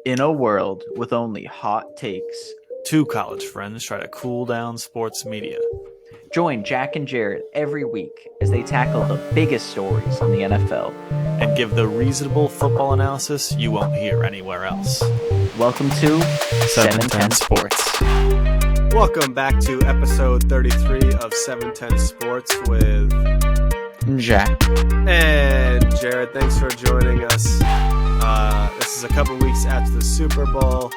In a world with only hot takes, Two college friends try to cool down sports media. join Jack and Jared every week as they tackle the biggest stories in the NFL. And give the reasonable football analysis you won't hear anywhere else. Welcome to 710 Sports. Welcome back to episode 33 of 710 Sports with Jack and Jared. Thanks for joining us. This is a couple weeks after the Super Bowl.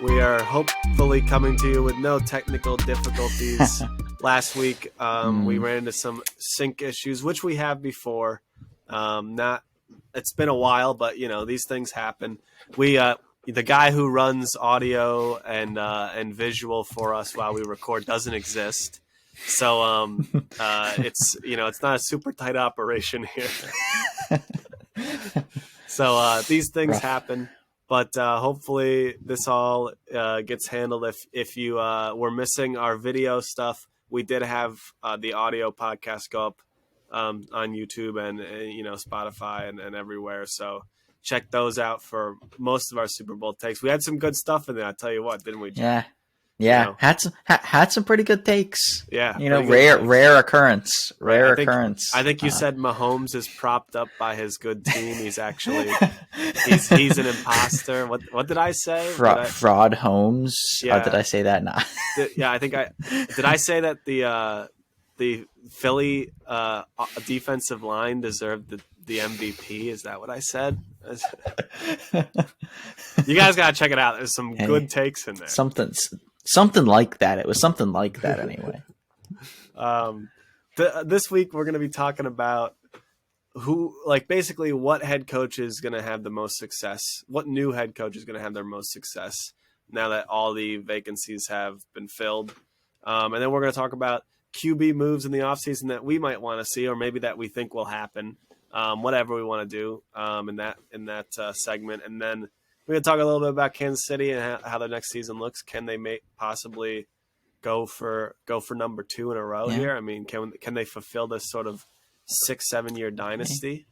We are hopefully coming to you with no technical difficulties. Last week, we ran into some sync issues, which we have before. It's been a while, but these things happen. The guy who runs audio and visual for us while we record doesn't exist. So it's not a super tight operation here. So these things happen, but hopefully this all gets handled. If you were missing our video stuff, we did have the audio podcast go up on YouTube and Spotify and everywhere. So check those out for most of our Super Bowl takes. We had some good stuff in there. I tell you what, didn't we, Jack? Yeah. Had some pretty good takes. Yeah, rare occurrence. I think you said Mahomes is propped up by his good team. He's actually he's an imposter. What did I say? Fraud Holmes. Yeah. Did I say that? Nah. I think did I say that the Philly defensive line deserved the MVP? Is that what I said? You guys gotta check it out. There's some good takes in there. Something like that. It was something like that anyway. This week we're going to be talking about basically what head coach is going to have the most success. What new head coach is going to have their most success now that all the vacancies have been filled. And then we're going to talk about QB moves in the offseason that we might want to see, or maybe that we think will happen. Whatever we want to do in that segment. And then we're going to talk a little bit about Kansas City and how their next season looks. Can they possibly go for number 2 in a row here? I mean, can they fulfill this sort of 6-7 year dynasty?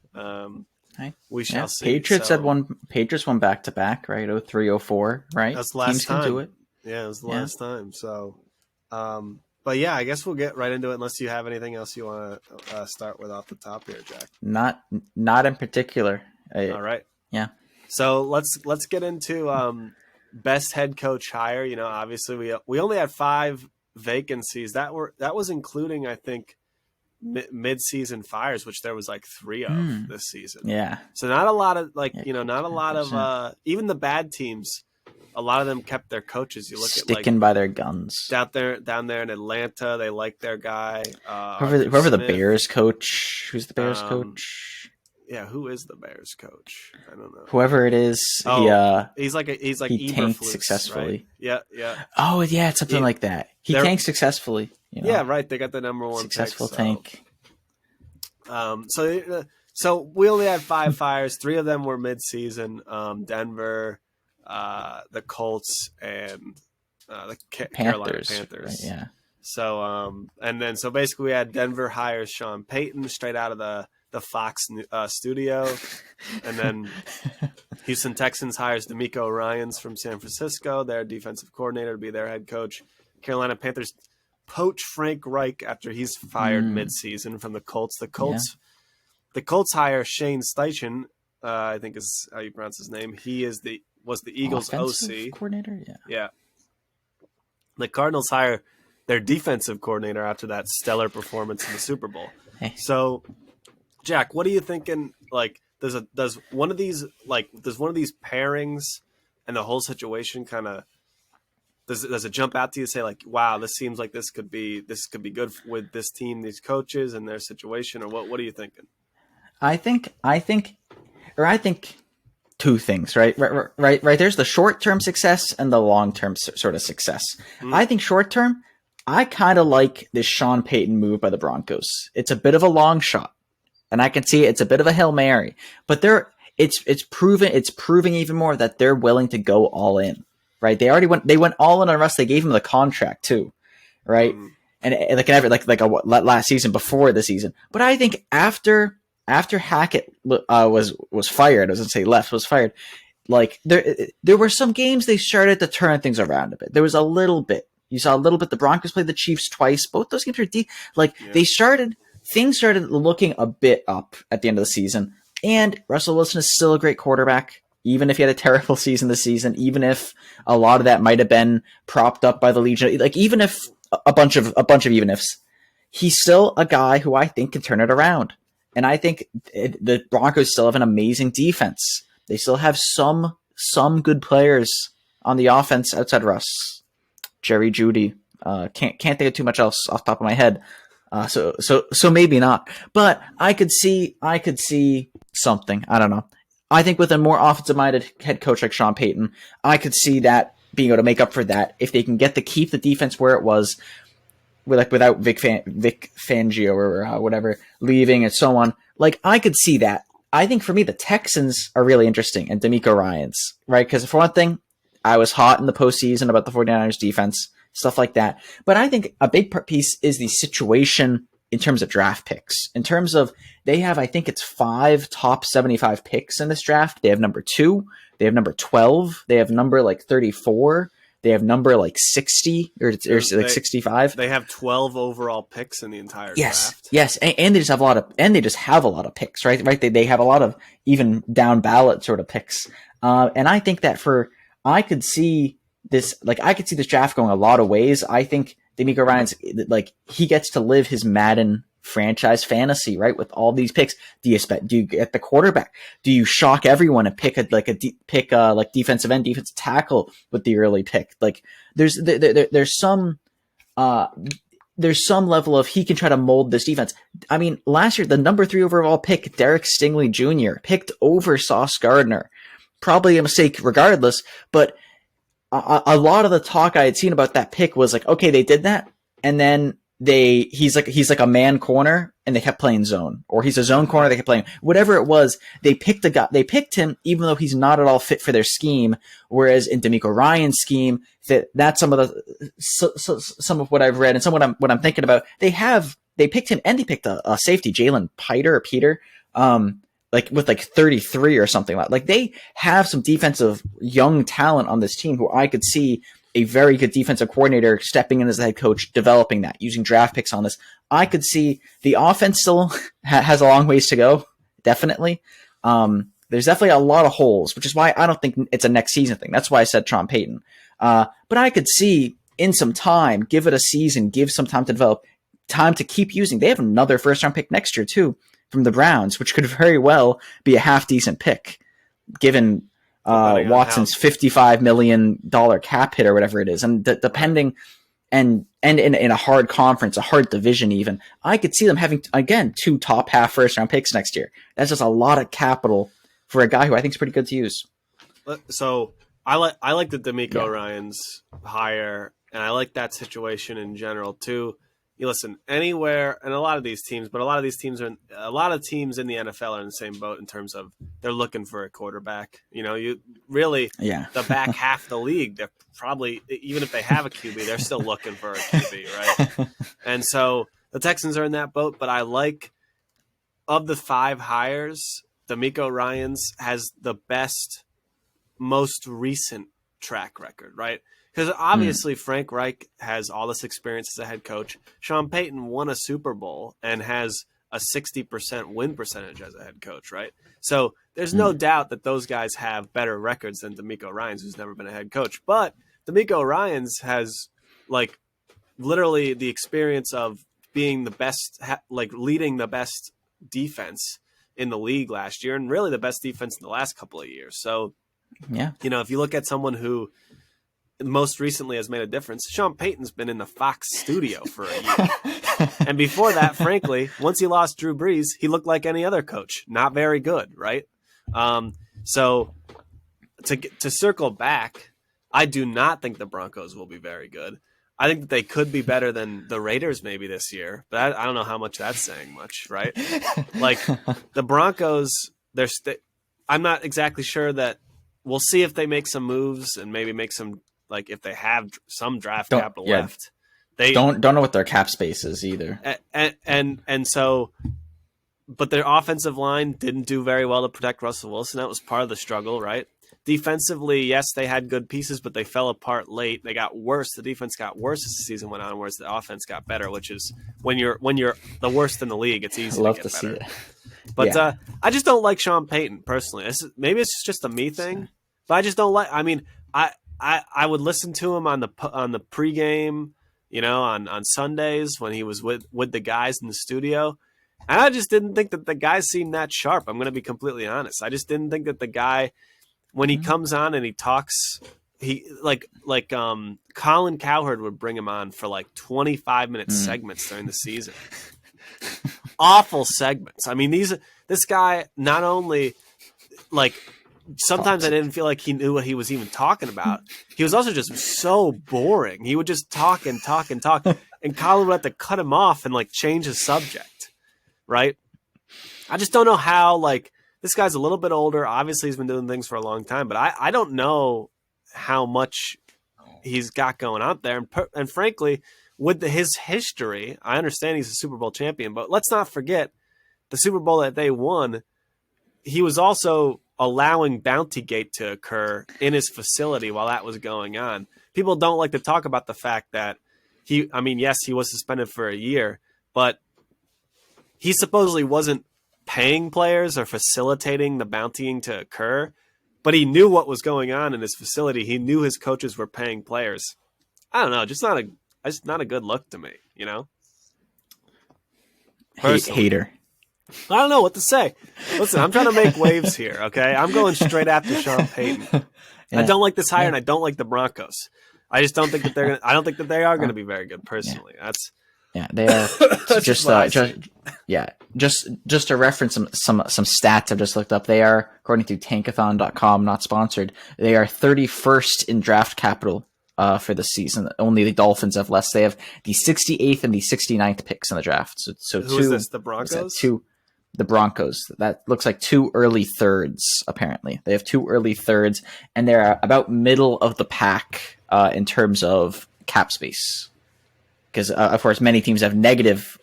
We shall see. Patriots won back to back, right? 03, 04, right? That's the last Teams time. Can do it. Yeah, it was the last time. So, but yeah, I guess we'll get right into it. Unless you have anything else you want to start with off the top here, Jack. Not in particular. All right. Yeah. So let's get into best head coach hire. Obviously we only had 5 vacancies. That was including, I think, mid-season fires, which there was like 3 of this season. Yeah. So not a lot of not a lot of even the bad teams. A lot of them kept their coaches. You look sticking by their guns. Down there in Atlanta, they like their guy. Whoever the Bears coach. Who's the Bears coach? Yeah, who is the Bears coach? I don't know. Whoever it is, he's like he tanked successfully. Right? Yeah. Oh yeah, it's something like that. He tanked successfully. Yeah, right. They got the number 1 successful pick, tank. So we only had 5 fires. 3 of them were mid-season. Denver, the Colts, and the Carolina Panthers. Right, yeah. So so basically we had Denver hires Sean Payton straight out of the Fox studio, and then Houston Texans hires D'Amico Ryans from San Francisco, their defensive coordinator, to be their head coach. Carolina Panthers poach Frank Reich after he's fired mid-season from the Colts. The Colts hire Shane Steichen, I think is how you pronounce his name. He was the Eagles' OC coordinator. Yeah. The Cardinals hire their defensive coordinator after that stellar performance in the Super Bowl. Hey. So, Jack, what are you thinking? Like, does one of these pairings and the whole situation kind of does it jump out to you? Say like, wow, this seems like this could be good with this team, these coaches, and their situation, or what are you thinking? I think 2 things, right? There's the short-term success and the long-term sort of success. I think short-term, I kind of like this Sean Payton move by the Broncos. It's a bit of a long shot. And I can see it's a bit of a Hail Mary, but it's proving even more that they're willing to go all in, right? They went all in on Russ. They gave him the contract too, right? And last season before the season. But I think after Hackett was fired, I was going to say left, was fired, Like there were some games they started to turn things around a bit. There was a little bit. You saw a little bit. The Broncos played the Chiefs twice. Both those games were deep. Like things started looking a bit up at the end of the season. And Russell Wilson is still a great quarterback, even if he had a terrible season this season, even if a lot of that might have been propped up by the Legion. Like even if a bunch of even ifs, he's still a guy who I think can turn it around. And I think the Broncos still have an amazing defense. They still have some good players on the offense outside Russ, Jerry Jeudy. Can't think of too much else off the top of my head. So maybe not. But I could see something. I don't know. I think with a more offensive-minded head coach like Sean Payton, I could see that being able to make up for that if they can keep the defense where it was, without Vic Fangio or whatever leaving and so on. Like I could see that. I think for me, the Texans are really interesting and D'Amico Ryans, right? Because for one thing, I was hot in the postseason about the 49ers defense, stuff like that. But I think a big piece is the situation in terms of draft picks. In terms of, they have, I think it's 5 top 75 picks in this draft. They have number 2, they have number 12, they have number 34, they have number 60 or 65. They have 12 overall picks in the entire draft. Yes, and they just have a lot of picks, right? They have a lot of even down ballot sort of picks. And I think that I could see this draft going a lot of ways. I think D'Amico Ryans, he gets to live his Madden franchise fantasy, right? With all these picks, do you get the quarterback? Do you shock everyone and pick defensive end, defensive tackle with the early pick? Like there's some level of he can try to mold this defense. I mean, last year the number 3 overall pick, Derek Stingley Jr., picked over Sauce Gardner. Probably a mistake regardless, but a lot of the talk I had seen about that pick was like, okay, they did that, and then he's like a man corner, and they kept playing zone, or he's a zone corner, they kept playing whatever it was. They picked picked him even though he's not at all fit for their scheme. Whereas in D'Amico Ryan's scheme, that's some of what I've read and some of what I'm thinking about. They picked him, and they picked a safety, Jalen Peter. With 33 or something like they have some defensive young talent on this team who I could see a very good defensive coordinator stepping in as the head coach, developing that, using draft picks on this. I could see the offense still has a long ways to go. Definitely. There's definitely a lot of holes, which is why I don't think it's a next season thing. That's why I said Sean Payton. But I could see in some time, give it a season, give some time to develop, time to keep using. They have another first round pick next year too, from the Browns, which could very well be a half decent pick, given Watson's $55 million cap hit or whatever it is, and depending, and in a hard conference, a hard division, even I could see them having again 2 top half first round picks next year. That's just a lot of capital for a guy who I think is pretty good to use. So I like the D'Amico Ryans hire, and I like that situation in general too. You listen, anywhere, and a lot of teams in the NFL are in the same boat in terms of they're looking for a quarterback. The back half of the league, they're probably, even if they have a QB, they're still looking for a QB, right? And so the Texans are in that boat, but I like, of the 5 hires, D'Amico Ryans has the best, most recent track record, right? Because obviously Frank Reich has all this experience as a head coach. Sean Payton won a Super Bowl and has a 60% win percentage as a head coach, right? So there's no doubt that those guys have better records than D'Amico Ryans, who's never been a head coach. But D'Amico Ryans has literally the experience of being the best, leading the best defense in the league last year, and really the best defense in the last couple of years. So, if you look at someone who most recently has made a difference, Sean Payton's been in the Fox studio for a year. And before that, frankly, once he lost Drew Brees, he looked like any other coach. Not very good, right? So to circle back, I do not think the Broncos will be very good. I think that they could be better than the Raiders maybe this year, but I don't know how much that's saying much, right? The Broncos, I'm not exactly sure that we'll see if they make some moves and maybe make some, if they have some draft capital left. They don't know what their cap space is either. And so, but their offensive line didn't do very well to protect Russell Wilson. That was part of the struggle, right? Defensively, yes, they had good pieces, but they fell apart late. They got worse. The defense got worse as the season went on, whereas the offense got better. Which is when you're the worst in the league, it's easy to get better. See it. But I just don't like Sean Payton personally. Maybe it's just a me thing, but I just don't like. I mean, I would listen to him on the pregame, on Sundays when he was with the guys in the studio. And I just didn't think that the guy seemed that sharp. I'm going to be completely honest. I just didn't think that the guy, when he comes on and he talks, he like Colin Cowherd would bring him on for like 25-minute segments during the season. Awful segments. I mean, this guy not only like sometimes I didn't feel like he knew what he was even talking about. He was also just so boring. He would just talk and talk and talk, and Colin would have to cut him off and like change his subject. Right? I just don't know how, like, this guy's a little bit older. Obviously, he's been doing things for a long time, but I don't know how much he's got going out there. And frankly, with his history, I understand he's a Super Bowl champion, but let's not forget the Super Bowl that they won. He was also allowing Bountygate to occur in his facility while that was going on. People don't like to talk about the fact that yes, he was suspended for a year, but he supposedly wasn't paying players or facilitating the bountying to occur, but he knew what was going on in his facility. He knew his coaches were paying players. I don't know, just not a good look to me, Hater. I don't know what to say. Listen, I'm trying to make waves here, okay? I'm going straight after Sean Payton. I don't like this hire, and I don't like the Broncos. I just don't think that I don't think that they are going to be very good personally. They are just to reference some stats I've just looked up. They are, according to tankathon.com, not sponsored, they are 31st in draft capital for the season. Only the Dolphins have less. They have the 68th and the 69th picks in the draft. So who is this? The Broncos? The Broncos. That looks like 2 early thirds, apparently. They have 2 early thirds, and they're about middle of the pack in terms of cap space. Because, of course, many teams have a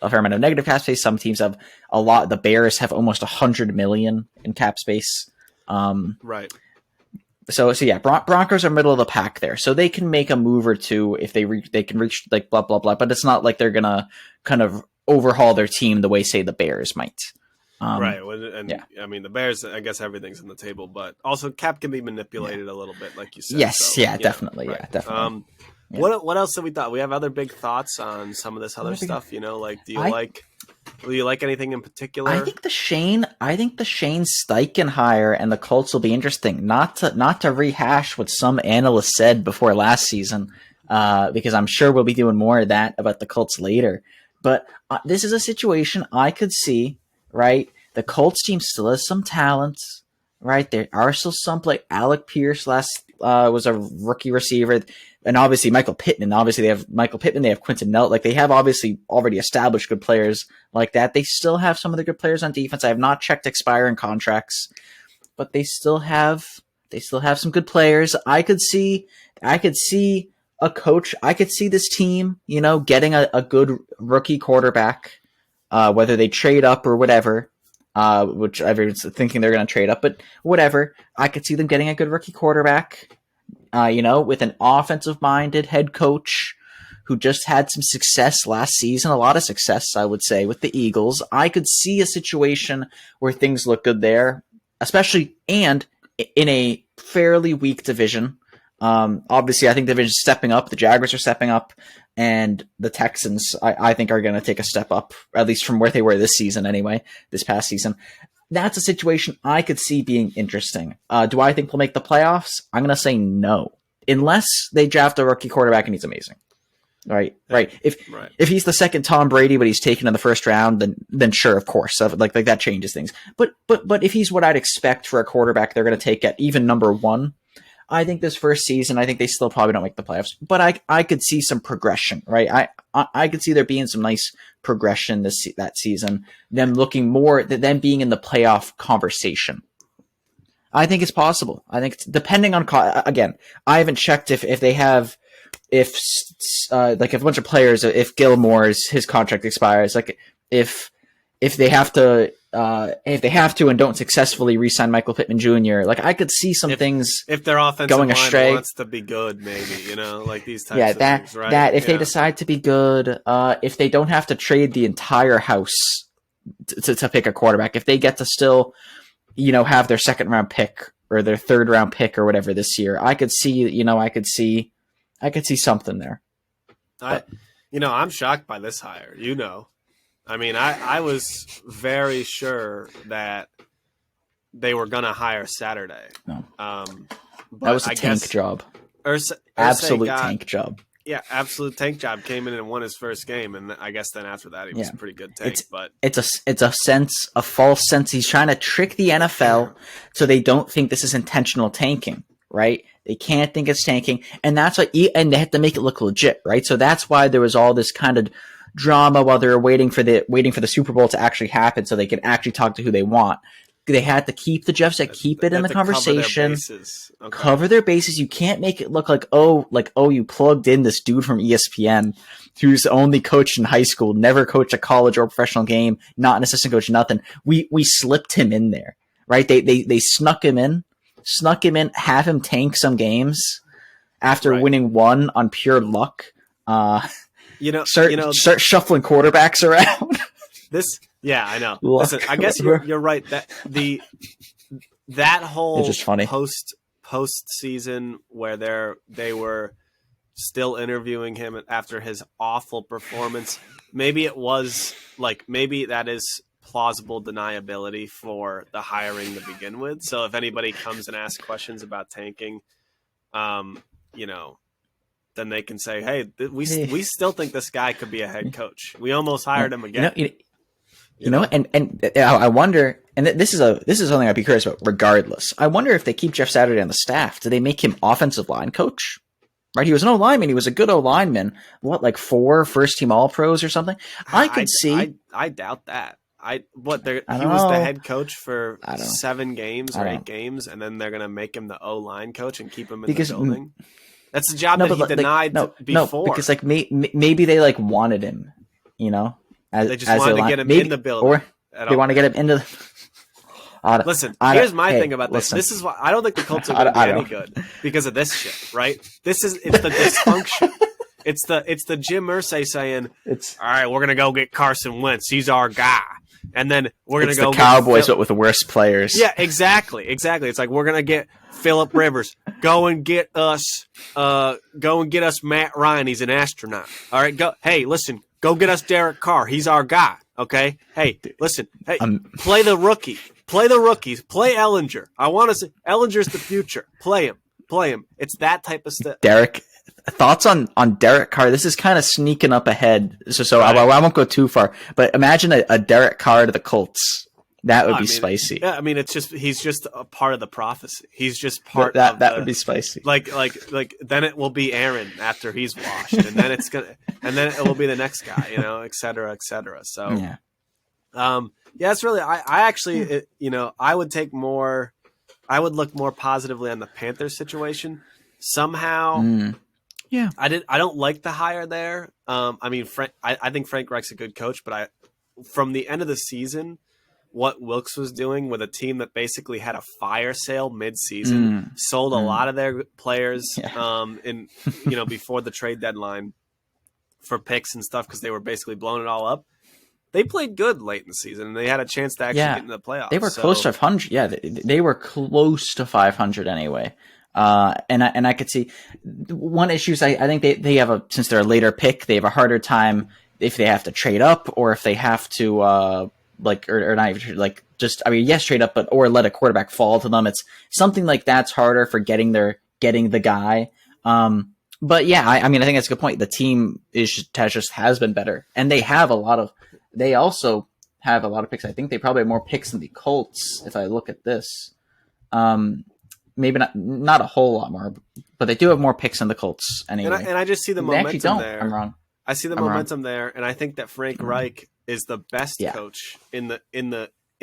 fair amount of negative cap space. Some teams have a lot. The Bears have almost $100 million in cap space. Right. So yeah, Broncos are middle of the pack there. So they can make a move or two if they can reach like blah, blah, blah. But it's not like they're going to kind of overhaul their team the way, say, the Bears might. Right. I mean, the Bears, I guess everything's on the table. But also cap can be manipulated a little bit, like you said. Yes, so, definitely. Right. Yeah, definitely. Yeah. What else have we thought? We have other big thoughts on some of this other stuff, like do you like anything in particular? I think the Shane Steichen hire and the Colts will be interesting. Not to rehash what some analysts said before last season, because I'm sure we'll be doing more of that about the Colts later. But this is a situation I could see, right? The Colts team still has some talent, right? There are still some, like Alec Pierce was a rookie receiver. And obviously Michael Pittman. Obviously they have Michael Pittman. They have Quentin Nelson. Like they have obviously already established good players like that. They still have some of the good players on defense. I have not checked expiring contracts, but they still have some good players. I could see a coach. I could see this team, getting a good rookie quarterback, whether they trade up or whatever. Which everyone's thinking they're going to trade up, but whatever. I could see them getting a good rookie quarterback. With an offensive-minded head coach who just had some success last season, a lot of success, I would say, with the Eagles. I could see a situation where things look good there, especially and in a fairly weak division. Obviously, I think the division's stepping up. The Jaguars are stepping up, and the Texans, I think, are going to take a step up, at least from where they were this past season. That's a situation I could see being interesting. Do I think we'll make the playoffs? I'm going to say no, unless they draft a rookie quarterback and he's amazing. Right. If he's the second Tom Brady, but he's taken in the first round, then sure, of course, like that changes things. But if he's what I'd expect for a quarterback, they're going to take at even number 1. I think this first season, I think they still probably don't make the playoffs, but I could see some progression, right? I could see there being some nice progression that season, them looking more, them being in the playoff conversation. I think it's possible. I think it's, depending on, again, I haven't checked if they have, if a bunch of players, if Gilmore's, his contract expires, like if they have to, if they have to and don't successfully re-sign Michael Pittman Jr., like I could see some things if their offensive going line astray. wants to be good, maybe like these types of that things, right? that if they decide to be good, if they don't have to trade the entire house to pick a quarterback, if they get to still, have their second round pick or their third round pick or whatever this year, I could see, I could see something there. I'm shocked by this hire. I mean, I was very sure that they were going to hire Saturday. No. But That was a tank job. Absolute tank job. Yeah, absolute tank job. Came in and won his first game, and I guess then after that he was a pretty good tank. It's a false sense. He's trying to trick the NFL so they don't think this is intentional tanking, right? They can't think it's tanking, and that's why. And they have to make it look legit, right? So that's why there was all this kind of drama while they were waiting for the Super Bowl to actually happen, so they could actually talk to who they want. They had to keep the Jeff said, keep it in the conversation, cover their bases. You can't make it look like you plugged in this dude from ESPN who's only coached in high school, never coached a college or professional game, not an assistant coach, nothing. We slipped him in there, right? They snuck him in, have him tank some games after winning one on pure luck. Start shuffling quarterbacks around. Yeah, I know. Listen, I guess you're right. That whole just funny. post season where they were still interviewing him after his awful performance. Maybe it was maybe that is plausible deniability for the hiring to begin with. So if anybody comes and asks questions about tanking, then they can say, "Hey, we still think this guy could be a head coach. We almost hired him again." And I wonder, and this is something I'd be curious about. Regardless, I wonder if they keep Jeff Saturday on the staff, do they make him offensive line coach? Right, he was an O lineman. He was a good O lineman. 4 first team All Pros or something? I doubt that. He was the head coach for 7 games or 8 games, and then they're gonna make him the O line coach and keep him in the building. That's the job that he denied before. No, because maybe they wanted him, they just wanted to get him in the building. Or they want to get him into the... Listen, here's my thing about this. This is why I don't think the Colts are going to be any good because of this shit, right? It's the dysfunction. It's the Jim Irsay saying, all right, we're going to go get Carson Wentz. He's our guy. And then we're going to go the Cowboys, but with the worst players. Yeah, exactly. It's like, we're going to get Phillip Rivers. Go and get us Matt Ryan. He's an astronaut. All right, go. Hey, listen. Go get us Derek Carr. He's our guy, okay? Hey, listen. Hey, play the rookie. Play the rookies. Play Ellinger. I want to say Ellinger's the future. Play him. It's that type of stuff. Derek, thoughts on Derek Carr? This is kind of sneaking up ahead. So right. I won't go too far, but imagine a Derek Carr to the Colts. That would be spicy. Yeah, I mean, he's just a part of the prophecy. He's just part of that would be spicy. Like then it will be Aaron after he's washed, and then it will be the next guy, et cetera, et cetera. So, it's really, I actually, I would look more positively on the Panthers situation. Somehow, I don't like the hire there. I mean, I think Frank Reich's a good coach, but from the end of the season, what Wilkes was doing with a team that basically had a fire sale mid-season, sold a lot of their players before the trade deadline for picks and stuff because they were basically blowing it all up. They played good late in the season, and they had a chance to actually get into the playoffs. They were close to 500. Yeah, they were close to 500 anyway. And I could see one issue is I think they have since they're a later pick, they have a harder time if they have to trade up or if they have to or not even yes, trade up, or let a quarterback fall to them. It's something like that's harder for getting the guy. But yeah, I mean, I think that's a good point. The team has been better, and they also have a lot of picks. I think they probably have more picks than the Colts. If I look at this, maybe not a whole lot more, but they do have more picks than the Colts anyway. And I just see the momentum there. I'm wrong. I see the momentum there, and I think that Frank Reich is the best coach in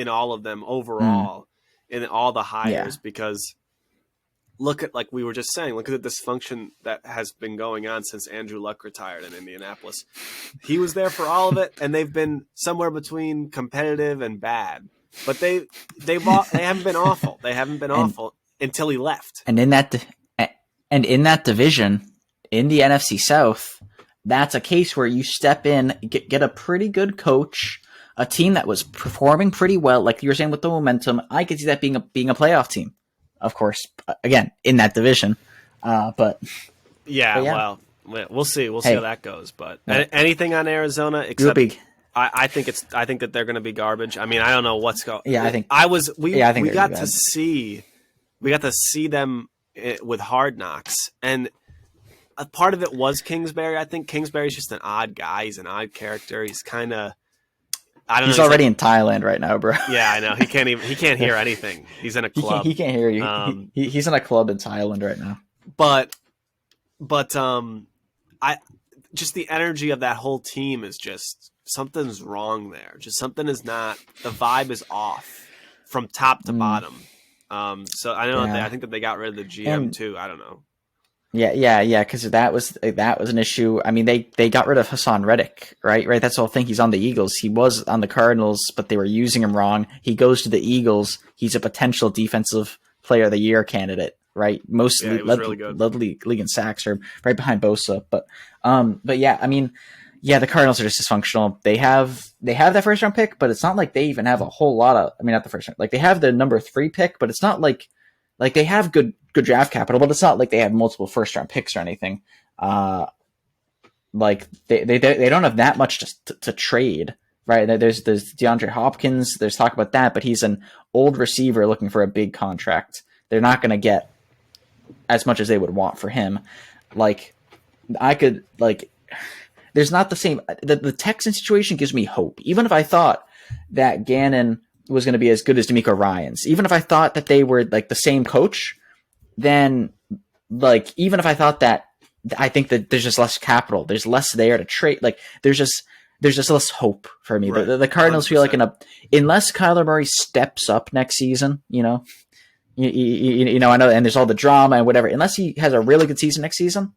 all of them overall, in all the hires, because look at, like we were just saying, look at the dysfunction that has been going on since Andrew Luck retired in Indianapolis. He was there for all of it, and they've been somewhere between competitive and bad but they haven't been awful. They haven't been awful until he left. And in that division, in the NFC South, that's a case where you step in, get a pretty good coach, a team that was performing pretty well, like you were saying with the momentum. I could see that being a playoff team, of course. Again, in that division, but yeah. Well, we'll see. We'll see how that goes. But anything on Arizona except I think that they're going to be garbage. I mean, I don't know what's going. Yeah, I think we got to see them with Hard Knocks, and a part of it was Kingsbury. I think Kingsbury's just an odd guy. He's an odd character. He's kind of, I don't know. He's already in Thailand right now, bro. Yeah, I know. He can't hear anything. He's in a club. He can't hear you. He's in a club in Thailand right now. But I just, the energy of that whole team is just, something's wrong there. Just something is not, the vibe is off from top to bottom. So I know I think that they got rid of the GM too. I don't know. Yeah, because that was an issue. I mean, they got rid of Hassan Reddick, right? That's the whole thing. He's on the Eagles. He was on the Cardinals, but they were using him wrong. He goes to the Eagles. He's a potential defensive player of the year candidate, right? Mostly led the league in sacks, or right behind Bosa. But yeah, I mean, yeah, the Cardinals are just dysfunctional. They have that first round pick, but it's not like they even have a whole lot of. I mean, not the first round. Like, they have the number 3 pick, but it's not like they have good draft capital, but it's not like they have multiple first round picks or anything. Like they don't have that much to trade, right? There's DeAndre Hopkins. There's talk about that, but he's an old receiver looking for a big contract. They're not going to get as much as they would want for him. There's not the same. The Texan situation gives me hope. Even if I thought that Gannon was going to be as good as DeMeco Ryans, even if I thought that they were like the same coach, then even if I thought that, I think that there's just less capital. There's less there to trade. Like, there's just less hope for me. Right. The Cardinals 100%. Feel like unless Kyler Murray steps up next season, you know, I know, and there's all the drama and whatever. Unless he has a really good season next season,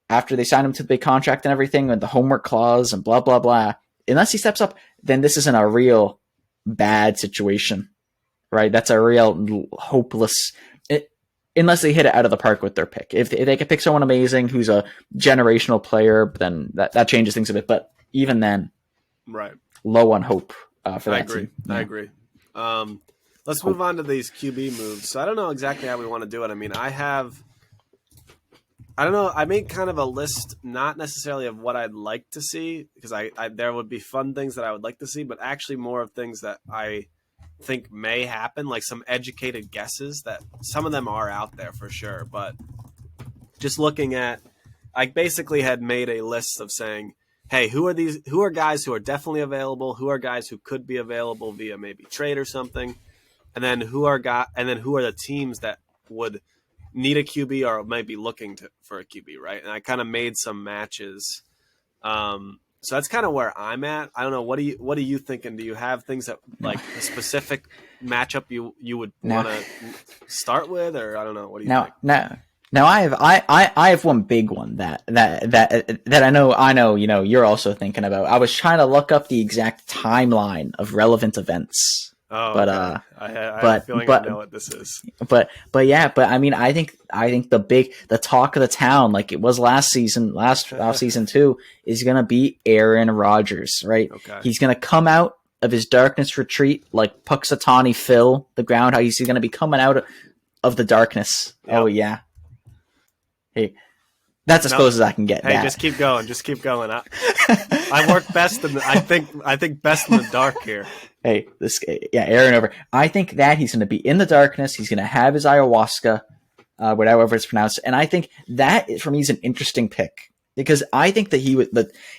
after they sign him to the big contract and everything, and the homework clause and blah, blah, blah, unless he steps up, then this isn't a real bad situation, right? That's a real hopeless, unless they hit it out of the park with their pick. If they could pick someone amazing who's a generational player, then that changes things a bit. But even then, right, low on hope for that team. I agree. Let's move on to these QB moves. So I don't know exactly how we want to do it. I mean, I don't know. I made kind of a list, not necessarily of what I'd like to see, because there would be fun things that I would like to see, but actually more of things that I think may happen, like some educated guesses that some of them are out there for sure. But just looking at, I basically had made a list of saying, hey, who are guys who are definitely available? Who are guys who could be available via maybe trade or something? And then who are the teams that would need a QB or might be looking for a QB, right? And I kind of made some matches. So that's kind of where I'm at. I don't know. What are you thinking? Do you have things that, like, a specific matchup you would want to start with, or I don't know. What do you think? Now I have one big one that I know you're also thinking about. I was trying to look up the exact timeline of relevant events. Oh, but okay. I have a feeling I know what this is. But I mean, I think the talk of the town, like it was last off season too, is gonna be Aaron Rodgers, right? Okay. He's gonna come out of his darkness retreat like Puxatawny Phil, the groundhog. He's gonna be coming out of the darkness. Yep. Oh yeah. Hey. That's as close as I can get. Hey, just keep going. I work best I think best in the dark here. Hey, Aaron over. I think that he's going to be in the darkness. He's going to have his ayahuasca, whatever it's pronounced, and I think that for me is an interesting pick because I think that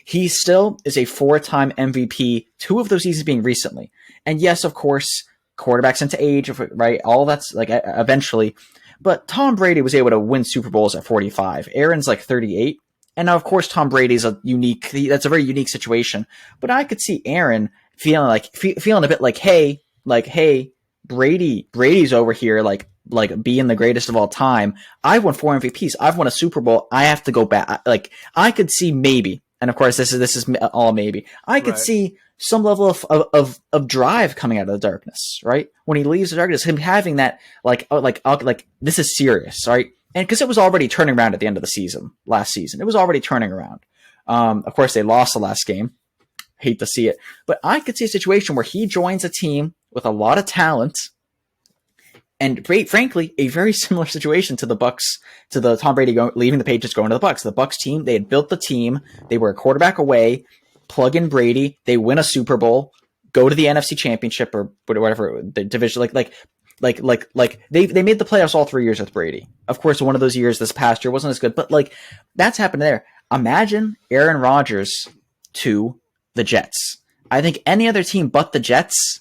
he still is a 4-time MVP. 2 of those seasons being recently, and yes, of course, quarterbacks into age, right? All that's like eventually. But Tom Brady was able to win Super Bowls at 45. Aaron's like 38. And now, of course, Tom Brady's that's a very unique situation. But I could see Aaron feeling a bit like, hey, Brady's over here, like being the greatest of all time. I've won 4 MVPs. I've won a Super Bowl. I have to go back. Like, I could see maybe, and of course, this is all maybe. I could see some level of drive coming out of the darkness, right? When he leaves the darkness, him having that like this is serious, right? And because it was already turning around at the end of the season, last season, it was already turning around. Of course, they lost the last game. Hate to see it, but I could see a situation where he joins a team with a lot of talent, and frankly, a very similar situation to the Bucks, to the Tom Brady leaving the Patriots, going to the Bucks. The Bucks team, they had built the team, they were a quarterback away, plug in Brady, they win a Super Bowl, go to the NFC Championship or whatever the division, like they made the playoffs all 3 years with Brady. Of course, one of those years this past year wasn't as good, but like that's happened there. Imagine Aaron Rodgers to the Jets. I think any other team but the Jets,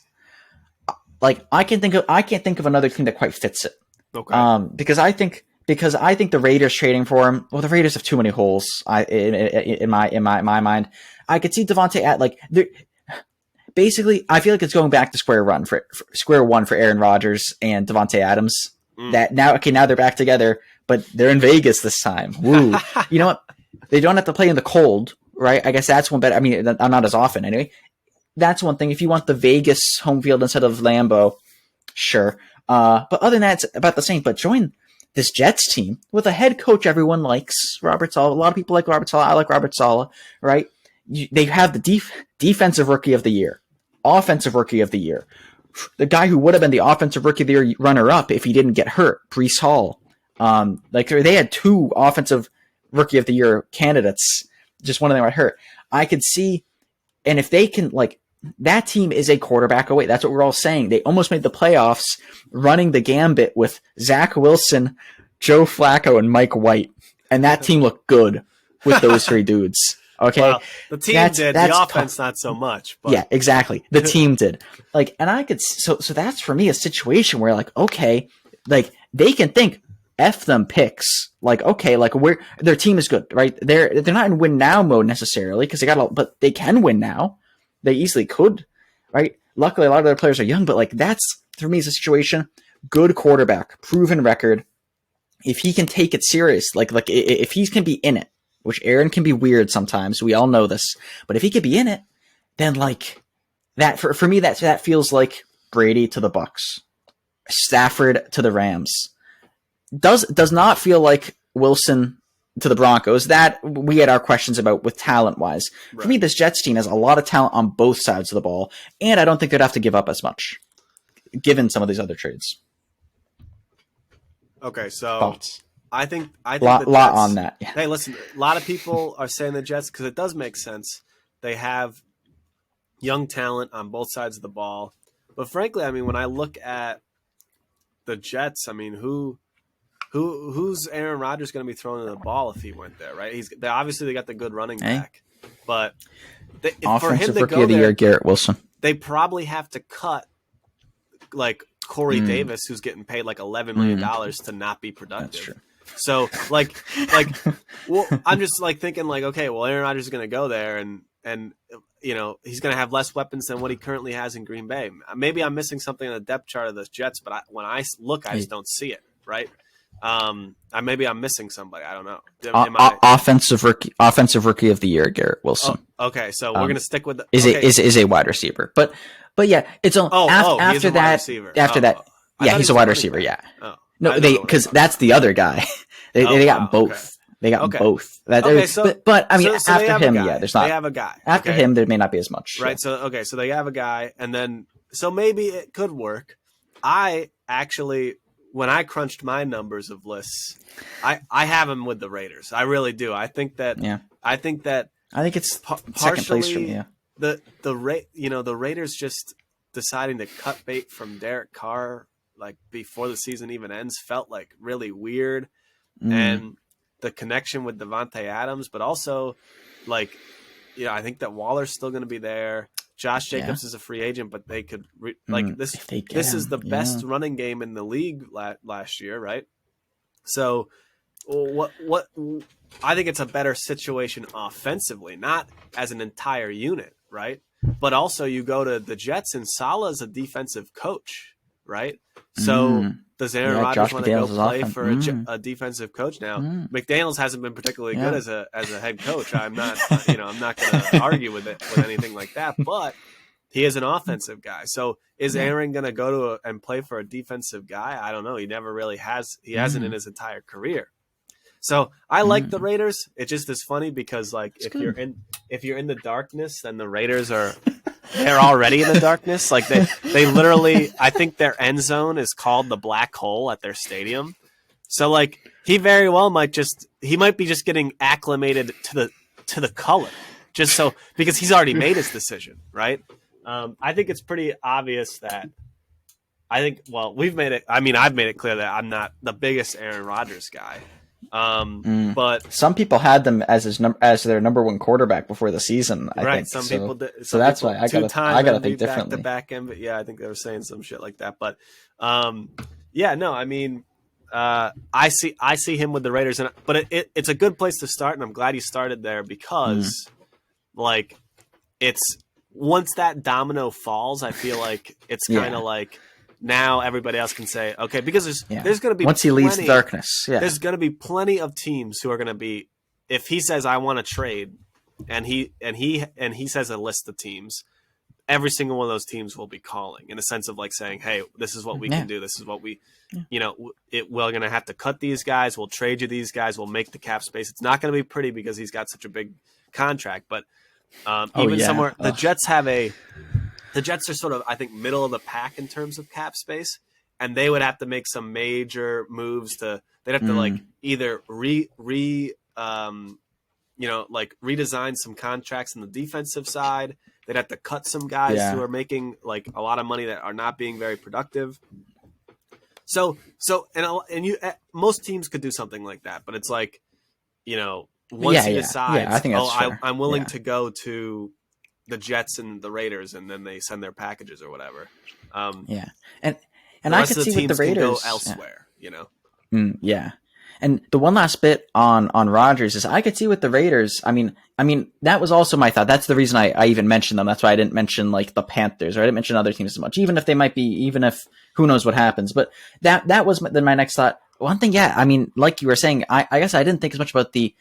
like I can't think of another team that quite fits it. Okay. Because I think the Raiders trading for him. Well, the Raiders have too many holes. In my mind, I could see Devontae basically. I feel like it's going back to square one for Aaron Rodgers and Devontae Adams. That now they're back together, but they're in Vegas this time. Woo! You know what? They don't have to play in the cold. Right, I guess that's one better. I mean, I'm not as often anyway. That's one thing. If you want the Vegas home field instead of Lambeau, sure. But other than that, it's about the same. But join this Jets team with a head coach everyone likes, Robert Saleh. A lot of people like Robert Saleh. I like Robert Saleh. Right? They have the defensive rookie of the year, offensive rookie of the year, the guy who would have been the offensive rookie of the year runner-up if he didn't get hurt, Breece Hall. They had 2 offensive rookie of the year candidates. Just one of them got hurt. I could see, and if they can, like, that team is a quarterback away. That's what we're all saying. They almost made the playoffs running the gambit with Zach Wilson, Joe Flacco, and Mike White. And that team looked good with those 3 dudes. Okay. Well, the team did. The offense, not so much. But. Yeah, exactly. The team did. Like, and I could, so that's for me a situation where, like, okay, like, they can think, F them picks. Like, okay, like their team is good, right? They're not in win now mode necessarily because but they can win now. They easily could, right? Luckily, a lot of their players are young, but like that's for me is a situation. Good quarterback, proven record. If he can take it serious, like if he can be in it, which Aaron can be weird sometimes, we all know this, but if he could be in it, then like that for me that feels like Brady to the Bucks, Stafford to the Rams. Does not feel like Wilson to the Broncos. That we had our questions about with talent-wise. Right. For me, this Jets team has a lot of talent on both sides of the ball, and I don't think they'd have to give up as much, given some of these other trades. Okay, so Thoughts? I think lot the Jets, on that. Yeah. Hey, listen, a lot of people are saying the Jets because it does make sense. They have young talent on both sides of the ball, but frankly, I mean, when I look at the Jets, I mean, who's Aaron Rodgers going to be throwing the ball if he went there, right? They got the good running back, but offensive rookie of the year, Garrett Wilson. They probably have to cut like Corey Davis, who's getting paid like $11 million to not be productive. That's true. So well, I'm just like thinking like, okay, well, Aaron Rodgers is going to go there and you know, he's going to have less weapons than what he currently has in Green Bay. Maybe I'm missing something on the depth chart of the Jets, but when I look, I just don't see it. Right. Maybe I'm missing somebody. I don't know. Offensive rookie of the year, Garrett Wilson. Oh, okay, so we're gonna stick with is a wide receiver, but yeah, it's after that. Yeah, he's a wide receiver. Yeah. Oh, no, because that's the other guy. They got both. Okay. They got both. But I mean, so after him, yeah, there's not. They have a guy. After him, there may not be as much. Right. Yeah. So they have a guy, and then so maybe it could work. I actually. When I crunched my numbers of lists, I have him with the Raiders. I really do. I think that. Yeah. I think it's second place for me. Yeah. The Raiders just deciding to cut bait from Derek Carr like before the season even ends felt like really weird, and the connection with Devontae Adams, but also like, I think that Waller's still going to be there. Josh Jacobs is a free agent, but they could this. This is the best running game in the league last year, right? So, what I think it's a better situation offensively, not as an entire unit, right? But also, you go to the Jets, and Saleh's a defensive coach, right? So does Aaron Yeah, Rodgers Josh want to go McDaniels is play often. for a defensive coach now? McDaniels hasn't been particularly Yeah. good as a head coach. I'm not I'm not going to argue with anything like that, but he is an offensive guy. So is Aaron going to go to and play for a defensive guy? I don't know. He never really has. He hasn't in his entire career. So I like the Raiders. It just is funny because like if you're in the darkness, then the Raiders they're already in the darkness. Like they literally, I think their end zone is called the black hole at their stadium. So like he very well might be just getting acclimated to the color, just so because he's already made his decision, right? I think it's pretty obvious that we've made it. I mean, I've made it clear that I'm not the biggest Aaron Rodgers guy. But some people had them as their number one quarterback before the season. I think some people did. So that's why I gotta think differently. The back end, but yeah, I think they were saying some shit like that. But yeah, no, I mean, I see him with the Raiders, but it's a good place to start, and I'm glad he started there because like it's once that domino falls, I feel like it's kind of like. Now everybody else can say, okay, because there's going to be once he leaves the darkness, there's going to be plenty of teams who are going to be, if he says I want to trade, and he says a list of teams, every single one of those teams will be calling in a sense of like saying, hey, this is what we can do, this is what we, we're going to have to cut these guys, we'll trade you these guys, we'll make the cap space. It's not going to be pretty because he's got such a big contract, but somewhere the Jets have the Jets are sort of, I think, middle of the pack in terms of cap space, and they would have to make some major moves they'd have to like either redesign some contracts on the defensive side. They'd have to cut some guys who are making like a lot of money that are not being very productive. Most teams could do something like that, but it's like, once he decides, I think that's fair. I'm willing to go to the Jets and the Raiders, and then they send their packages or whatever. And I could see with the Raiders can go elsewhere, And the one last bit on Rodgers is I could see with the Raiders. I mean that was also my thought. That's the reason I even mentioned them. That's why I didn't mention like the Panthers, or I didn't mention other teams as much, even if who knows what happens. But that was then my next thought. One thing, I mean, like you were saying, I guess I didn't think as much about the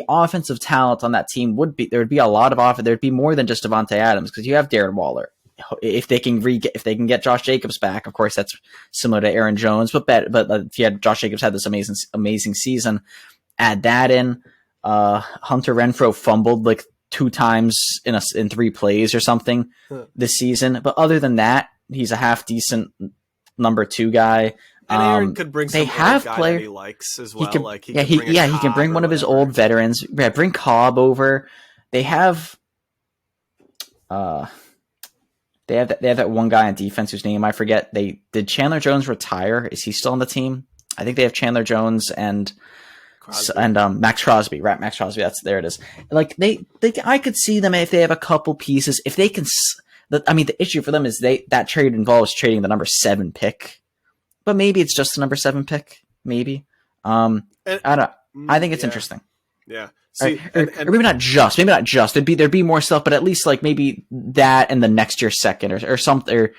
offensive talent on that team. There would be a lot of there'd be more than just Devontae Adams, because you have Darren Waller. If they can get Josh Jacobs back, of course that's similar to Aaron Jones, but if you had Josh Jacobs had this amazing season, add that in. Hunter Renfrow fumbled like 2 times in 3 plays or something this season, but other than that, he's a half decent number 2 guy. And Aaron could bring some guy that he likes as well. He can bring one of his old veterans. Yeah, bring Cobb over. They have that one guy on defense whose name I forget. Did Chandler Jones retire? Is he still on the team? I think they have Chandler Jones and Max Crosby. Right, Max Crosby. There it is. Like I could see them if they have a couple pieces. If they can, the issue for them is that trade involves trading the number 7 pick. But maybe it's just the number 7 pick. Maybe. I don't. I think it's interesting. Yeah. See, or maybe not just. There'd be more stuff, but at least like maybe that and the next year's second or something. Or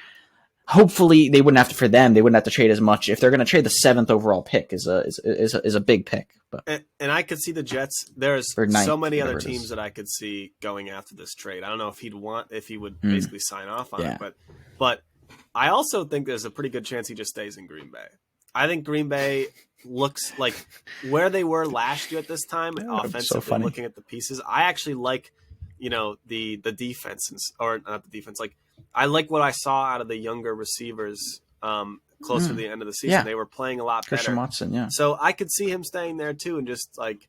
hopefully they wouldn't have to trade as much. If they're going to trade the 7th overall pick is a big pick. But and I could see the Jets. There's so many other teams that I could see going after this trade. I don't know if he would basically sign off on it, but I also think there's a pretty good chance he just stays in Green Bay. I think Green Bay looks like where they were last year at this time, offensively, looking at the pieces. I actually like, the defense, or not the defense. Like, I like what I saw out of the younger receivers close to the end of the season. Yeah. They were playing a lot Christian better. Watson, yeah. So I could see him staying there too, and just like,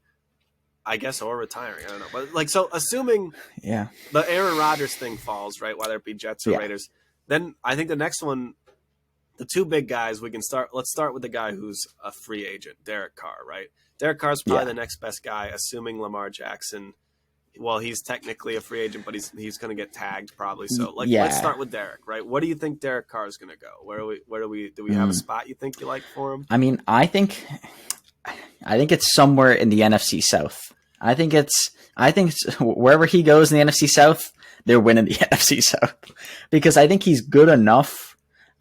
I guess, or retiring. I don't know. But like, so assuming the Aaron Rodgers thing falls, right, whether it be Jets or Raiders, then I think the next one, the 2 big guys, let's start with the guy who's a free agent, Derek Carr, right? Derek Carr's probably the next best guy, assuming Lamar Jackson, well, he's technically a free agent, but he's going to get tagged probably. So let's start with Derek, right? Where do you think Derek Carr is going to go? Do we have a spot you think you like for him? I mean, I think it's somewhere in the NFC South. I think it's wherever he goes in the NFC South, they're winning the NFC South, because I think he's good enough.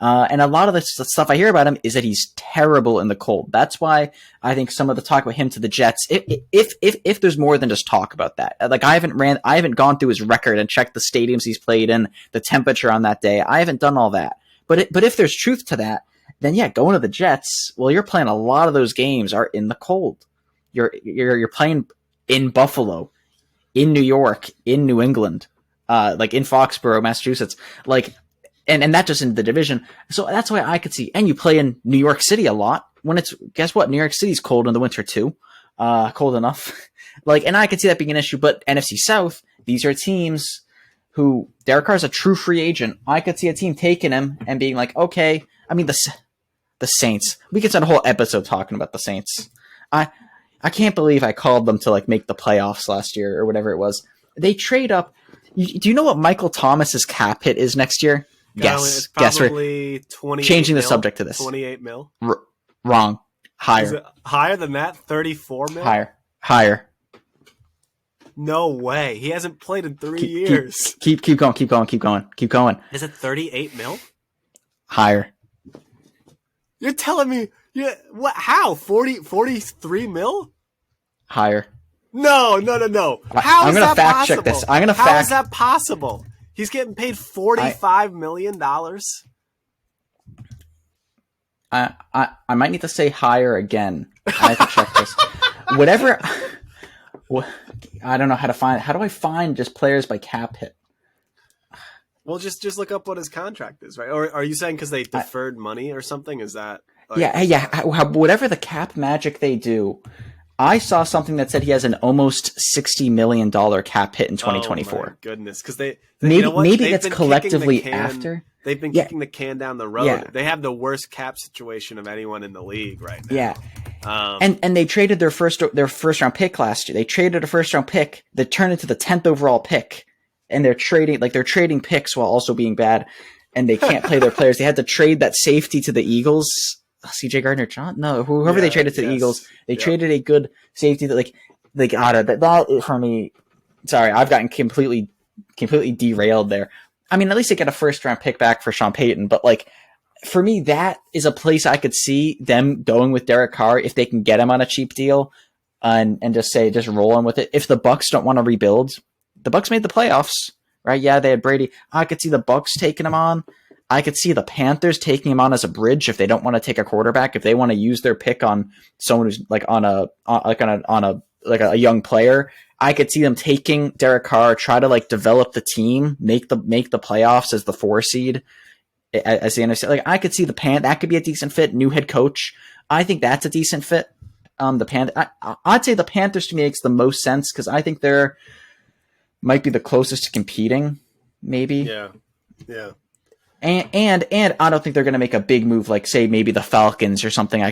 And a lot of the stuff I hear about him is that he's terrible in the cold. That's why I think some of the talk about him to the Jets, if there's more than just talk about that, like I haven't gone through his record and checked the stadiums he's played in, the temperature on that day. I haven't done all that. But if there's truth to that, then yeah, going to the Jets, well, you're playing a lot of those games are in the cold. You're playing in Buffalo, in New York, in New England, like in Foxborough, Massachusetts, like. And that just in the division. So that's why I could see. And you play in New York City a lot when guess what? New York City's cold in the winter too. Cold enough. And I could see that being an issue. But NFC South, these are teams who Derek Carr's a true free agent. I could see a team taking him and being like, okay. I mean, the Saints. We could spend a whole episode talking about the Saints. I can't believe I called them to like make the playoffs last year or whatever it was. They trade up. Do you know what Michael Thomas's cap hit is next year? It's probably 28 changing mil, the subject to this. 28 mil. Wrong. Higher. Is it higher than that? 34 mil? Higher. No way. He hasn't played in 3 years. Keep going. Is it 38 mil? Higher. You're telling me what? How? 43 mil? Higher. No. How is that fact possible? check this. How is that possible? He's getting paid $45 million. I might need to say higher again. I have to check this. Whatever. I don't know how to find. How do I find just players by cap hit? Well, just look up what his contract is, right? Or are you saying because they deferred money or something? Is that? Whatever the cap magic they do. I saw something that said he has an almost $60 million cap hit in 2024. Oh my goodness, because maybe that's collectively after. They've been kicking the can down the road. Yeah. They have the worst cap situation of anyone in the league right now. Yeah, and they traded their first round pick last year. They traded a first round pick that turned into the 10th overall pick, and they're trading picks while also being bad, and they can't play their players. They had to trade that safety to the Eagles. CJ Gardner John? No, whoever they traded to the Eagles, they traded a good safety that that for me. Sorry, I've gotten completely derailed there. I mean, at least they get a first round pick back for Sean Payton, but for me, that is a place I could see them going with Derek Carr if they can get him on a cheap deal and just roll on with it. If the Bucs don't want to rebuild, the Bucs made the playoffs, right? Yeah, they had Brady. I could see the Bucs taking him on. I could see the Panthers taking him on as a bridge if they don't want to take a quarterback. If they want to use their pick on someone who's on a young player, I could see them taking Derek Carr, try to develop the team, make the playoffs as the 4 seed, as the NFC. I could see that could be a decent fit. New head coach, I think that's a decent fit. I'd say the Panthers to me makes the most sense because I think they're might be the closest to competing, maybe. Yeah. And I don't think they're going to make a big move like, say, maybe the Falcons or something. I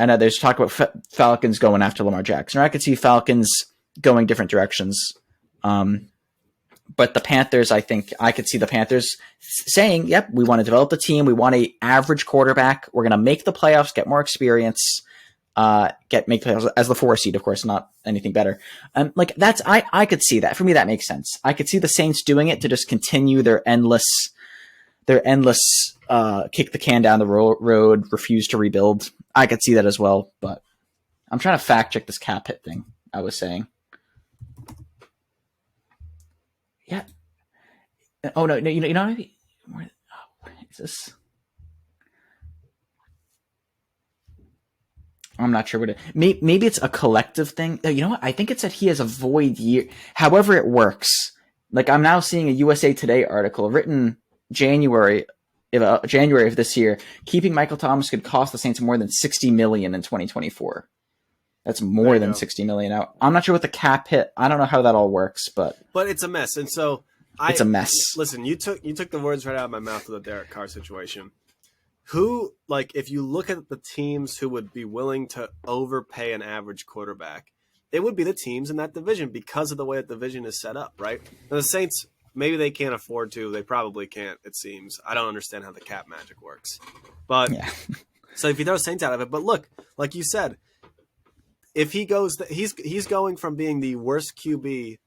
know there's talk about Falcons going after Lamar Jackson, or I could see Falcons going different directions. But the Panthers, I think I could see the Panthers saying, yep, we want to develop the team. We want a average quarterback. We're going to make the playoffs, get more experience, make playoffs as the 4 seed, of course, not anything better. I could see that. For me, that makes sense. I could see the Saints doing it to just continue their endless kick the can down the road, refuse to rebuild. I could see that as well, but I'm trying to fact check this cap hit thing I was saying. Yeah. Oh no, you know, where is this? I'm not sure what it. Maybe it's a collective thing. You know what? I think it's that he has a void year. However, it works. I'm now seeing a USA Today article written January of this year. Keeping Michael Thomas could cost the Saints more than $60 million in 2024. That's more than $60 million out. I'm not sure what the cap hit. I don't know how that all works, but it's a mess. And so it's a mess. Listen, you took the words right out of my mouth with the Derek Carr situation. Who, if you look at the teams who would be willing to overpay an average quarterback, it would be the teams in that division because of the way that division is set up, right? Now, the Saints, maybe they can't afford to. They probably can't, it seems. I don't understand how the cap magic works. But yeah. So if you throw Saints out of it, but look, like you said, if he goes, he's going from being the worst QB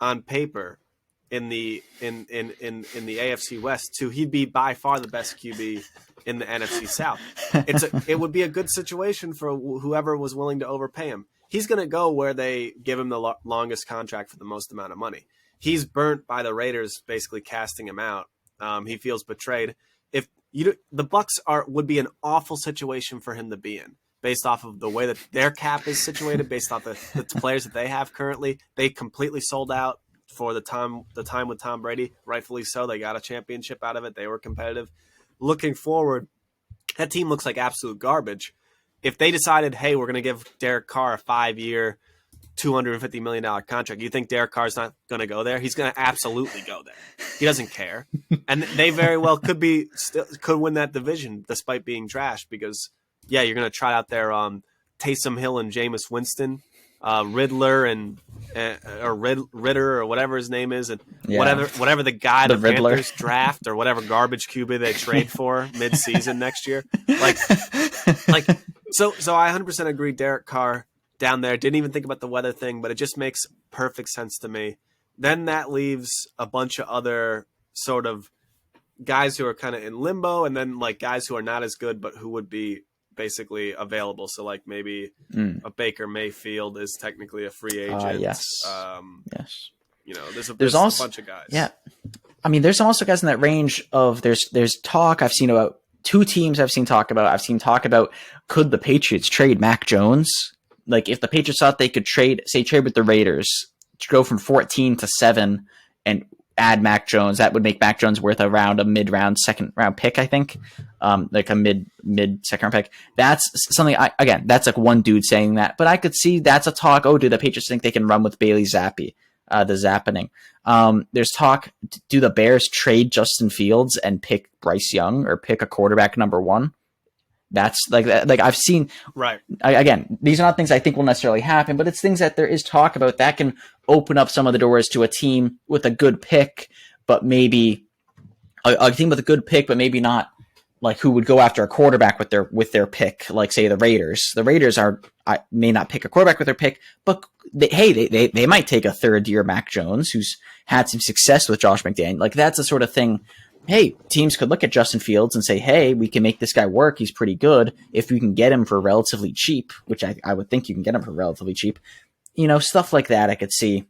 on paper in the AFC West to he'd be by far the best QB in the NFC South. It would be a good situation for whoever was willing to overpay him. He's going to go where they give him the longest contract for the most amount of money. He's burnt by the Raiders basically casting him out. He feels betrayed. If the Bucks would be an awful situation for him to be in, based off of the way that their cap is situated, based off the players that they have currently. They completely sold out for the time with Tom Brady, rightfully so. They got a championship out of it. They were competitive. Looking forward, that team looks like absolute garbage. If they decided, hey, we're going to give Derek Carr a 5-year, $250 million contract, you think Derek Carr's not going to go there? He's going to absolutely go there. He doesn't care. And they very well could win that division despite being trash because, yeah, you're going to try out their Taysom Hill and Jameis Winston, Riddler or Ritter or whatever his name is, and whatever the guy the Panthers draft or whatever garbage QB they trade for mid-season next year. So I 100% agree. Derek Carr down there, didn't even think about the weather thing, but it just makes perfect sense to me. Then that leaves a bunch of other sort of guys who are kind of in limbo, and then like guys who are not as good but who would be basically available. So like maybe a Baker Mayfield is technically a free agent. Yes. Yes. You know, there's also a bunch of guys. Yeah. I mean, there's also guys in that range of there's talk. I've seen about 2 teams I've seen talk about could the Patriots trade Mac Jones? Like if the Patriots thought they could trade with the Raiders to go from 14 to 7 and add Mac Jones, that would make Mac Jones worth a mid-round, second-round pick, I think, like a mid-second-round pick. That's something, that's like one dude saying that, but I could see that's a talk, do the Patriots think they can run with Bailey Zappi, the Zappening? There's talk, do the Bears trade Justin Fields and pick Bryce Young or pick a quarterback number 1? That's like I've seen, right. Again, these are not things I think will necessarily happen, but it's things that there is talk about that can open up some of the doors to a team with a good pick, but maybe a team with a good pick, but maybe not like who would go after a quarterback with their pick. Like say the Raiders. The Raiders may not pick a quarterback with their pick, but they might take a 3rd-year Mac Jones who's had some success with Josh McDaniels. Like that's the sort of thing. Hey, teams could look at Justin Fields and say, hey, we can make this guy work. He's pretty good. If we can get him for relatively cheap, which I would think you can get him for relatively cheap, stuff like that I could see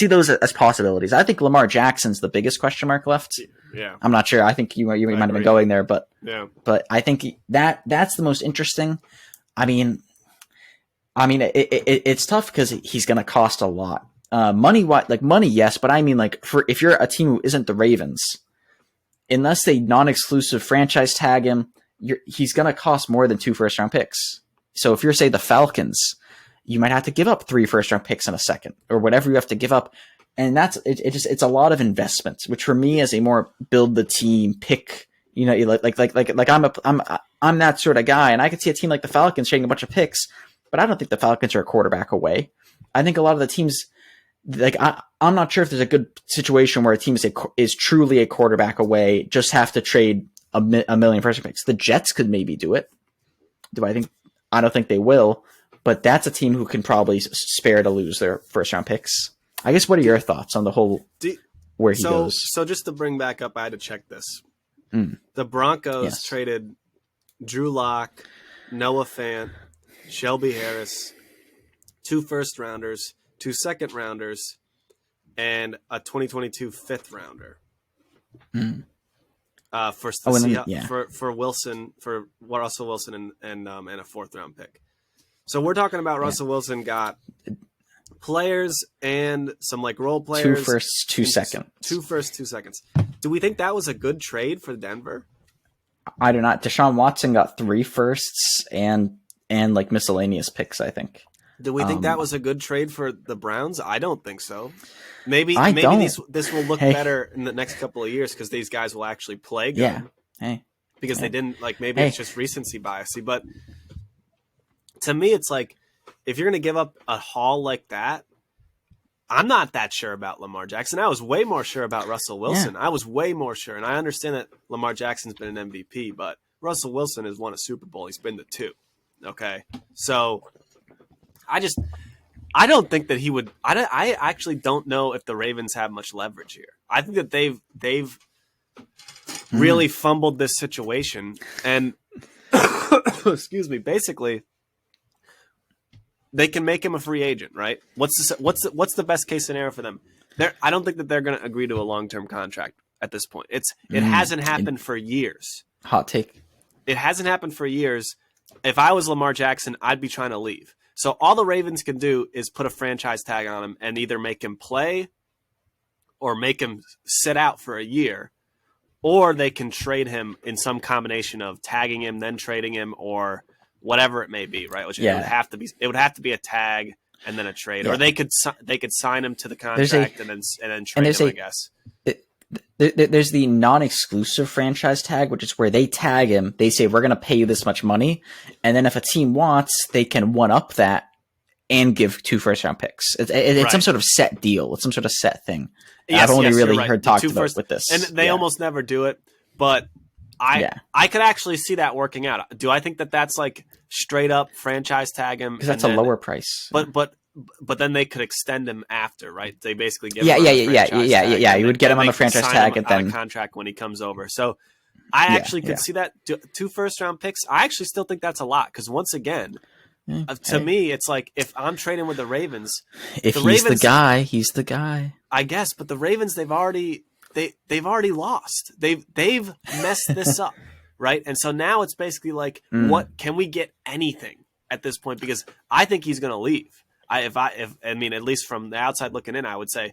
those as possibilities. I think Lamar Jackson's the biggest question mark left. Yeah. I'm not sure. I think you might have been going there, but yeah. But I think that's the most interesting. I mean, it's tough because he's going to cost a lot. Money, yes, but I mean, like if you're a team who isn't the Ravens, unless they non-exclusive franchise tag him, he's going to cost more than 2 first-round picks. So if you're, say, the Falcons, you might have to give up 3 first-round picks in a second, or whatever you have to give up, and it's a lot of investment. Which for me is a more build the team pick. Like I'm that sort of guy, and I could see a team like the Falcons trading a bunch of picks, but I don't think the Falcons are a quarterback away. I think a lot of the teams. Like I'm not sure if there's a good situation where a team is truly a quarterback away, just have to trade a million first picks. The Jets could maybe do it. I don't think they will, but that's a team who can probably spare to lose their first round picks. I guess what are your thoughts on the whole where he goes? So just to bring back up, I had to check this. The Broncos traded Drew Lock, Noah Fant, Shelby Harris, 2 first-rounders, 2 second-rounders, and a 2022 5th-rounder for Wilson, for Russell Wilson, and a 4th-round pick. So we're talking about Russell Wilson got players and some like role players. 2 firsts, 2 seconds. 2 firsts, 2 seconds. Do we think that was a good trade for Denver? I do not. Deshaun Watson got 3 firsts and like miscellaneous picks, I think. Do we think that was a good trade for the Browns? I don't think so. Maybe this will look better in the next couple of years because these guys will actually play good. Yeah. Because they didn't it's just recency biasy. But to me, it's like if you're going to give up a haul like that, I'm not that sure about Lamar Jackson. I was way more sure about Russell Wilson. I was way more sure. And I understand that Lamar Jackson's been an MVP, but Russell Wilson has won a Super Bowl. He's been to 2. Okay. So I don't think that he would. I actually don't know if the Ravens have much leverage here. I think that they've really fumbled this situation, and excuse me, basically they can make him a free agent, right? What's the best case scenario for them? I don't think that they're going to agree to a long-term contract at this point. It hasn't happened for years. Hot take. It hasn't happened for years. If I was Lamar Jackson, I'd be trying to leave. So all the Ravens can do is put a franchise tag on him and either make him play or make him sit out for a year, or they can trade him in some combination of tagging him, then trading him, or whatever it may be, right? Which it would have to be a tag and then a trade, or they could sign him to the contract and then trade him, I guess. There's the non-exclusive franchise tag, which is where they tag him. They say, we're going to pay you this much money. And then if a team wants, they can one-up that and give 2 first-round picks. It's some sort of set deal. It's some sort of set thing. Yes, I've only really heard talked about with this. And they almost never do it. But I could actually see that working out. Do I think that that's like straight up franchise tag him? Because that's a lower price. But then they could extend him after, right? They basically give him yeah. You would get him on the franchise tag and then a contract when he comes over. So I actually could see that 2 first-round picks. I actually still think that's a lot because once again, to me, it's like if I'm trading with the Ravens, he's the guy, he's the guy. I guess, but the Ravens they've already lost. They've messed this up, right? And so now it's basically like, what can we get anything at this point? Because I think he's going to leave. I mean, at least from the outside looking in, I would say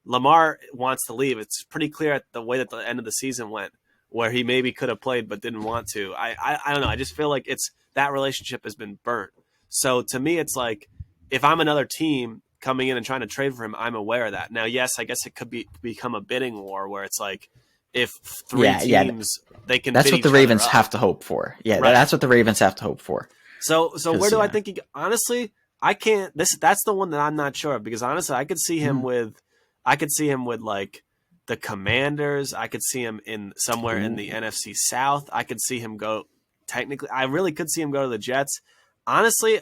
Lamar wants to leave. It's pretty clear at the way that the end of the season went, where he maybe could have played but didn't want to. I don't know. I just feel like that relationship has been burnt. So to me, it's like if I'm another team coming in and trying to trade for him, I'm aware of that. Now, yes, I guess it could become a bidding war where it's like if 3 teams they can. That's what the Ravens have to hope for. Yeah, that's what the Ravens have to hope for. So where do I think honestly? I can't. That's the one that I'm not sure of because honestly, I could see him with like the Commanders. I could see him in somewhere in the NFC South. I could see him go. Technically, I really could see him go to the Jets. Honestly,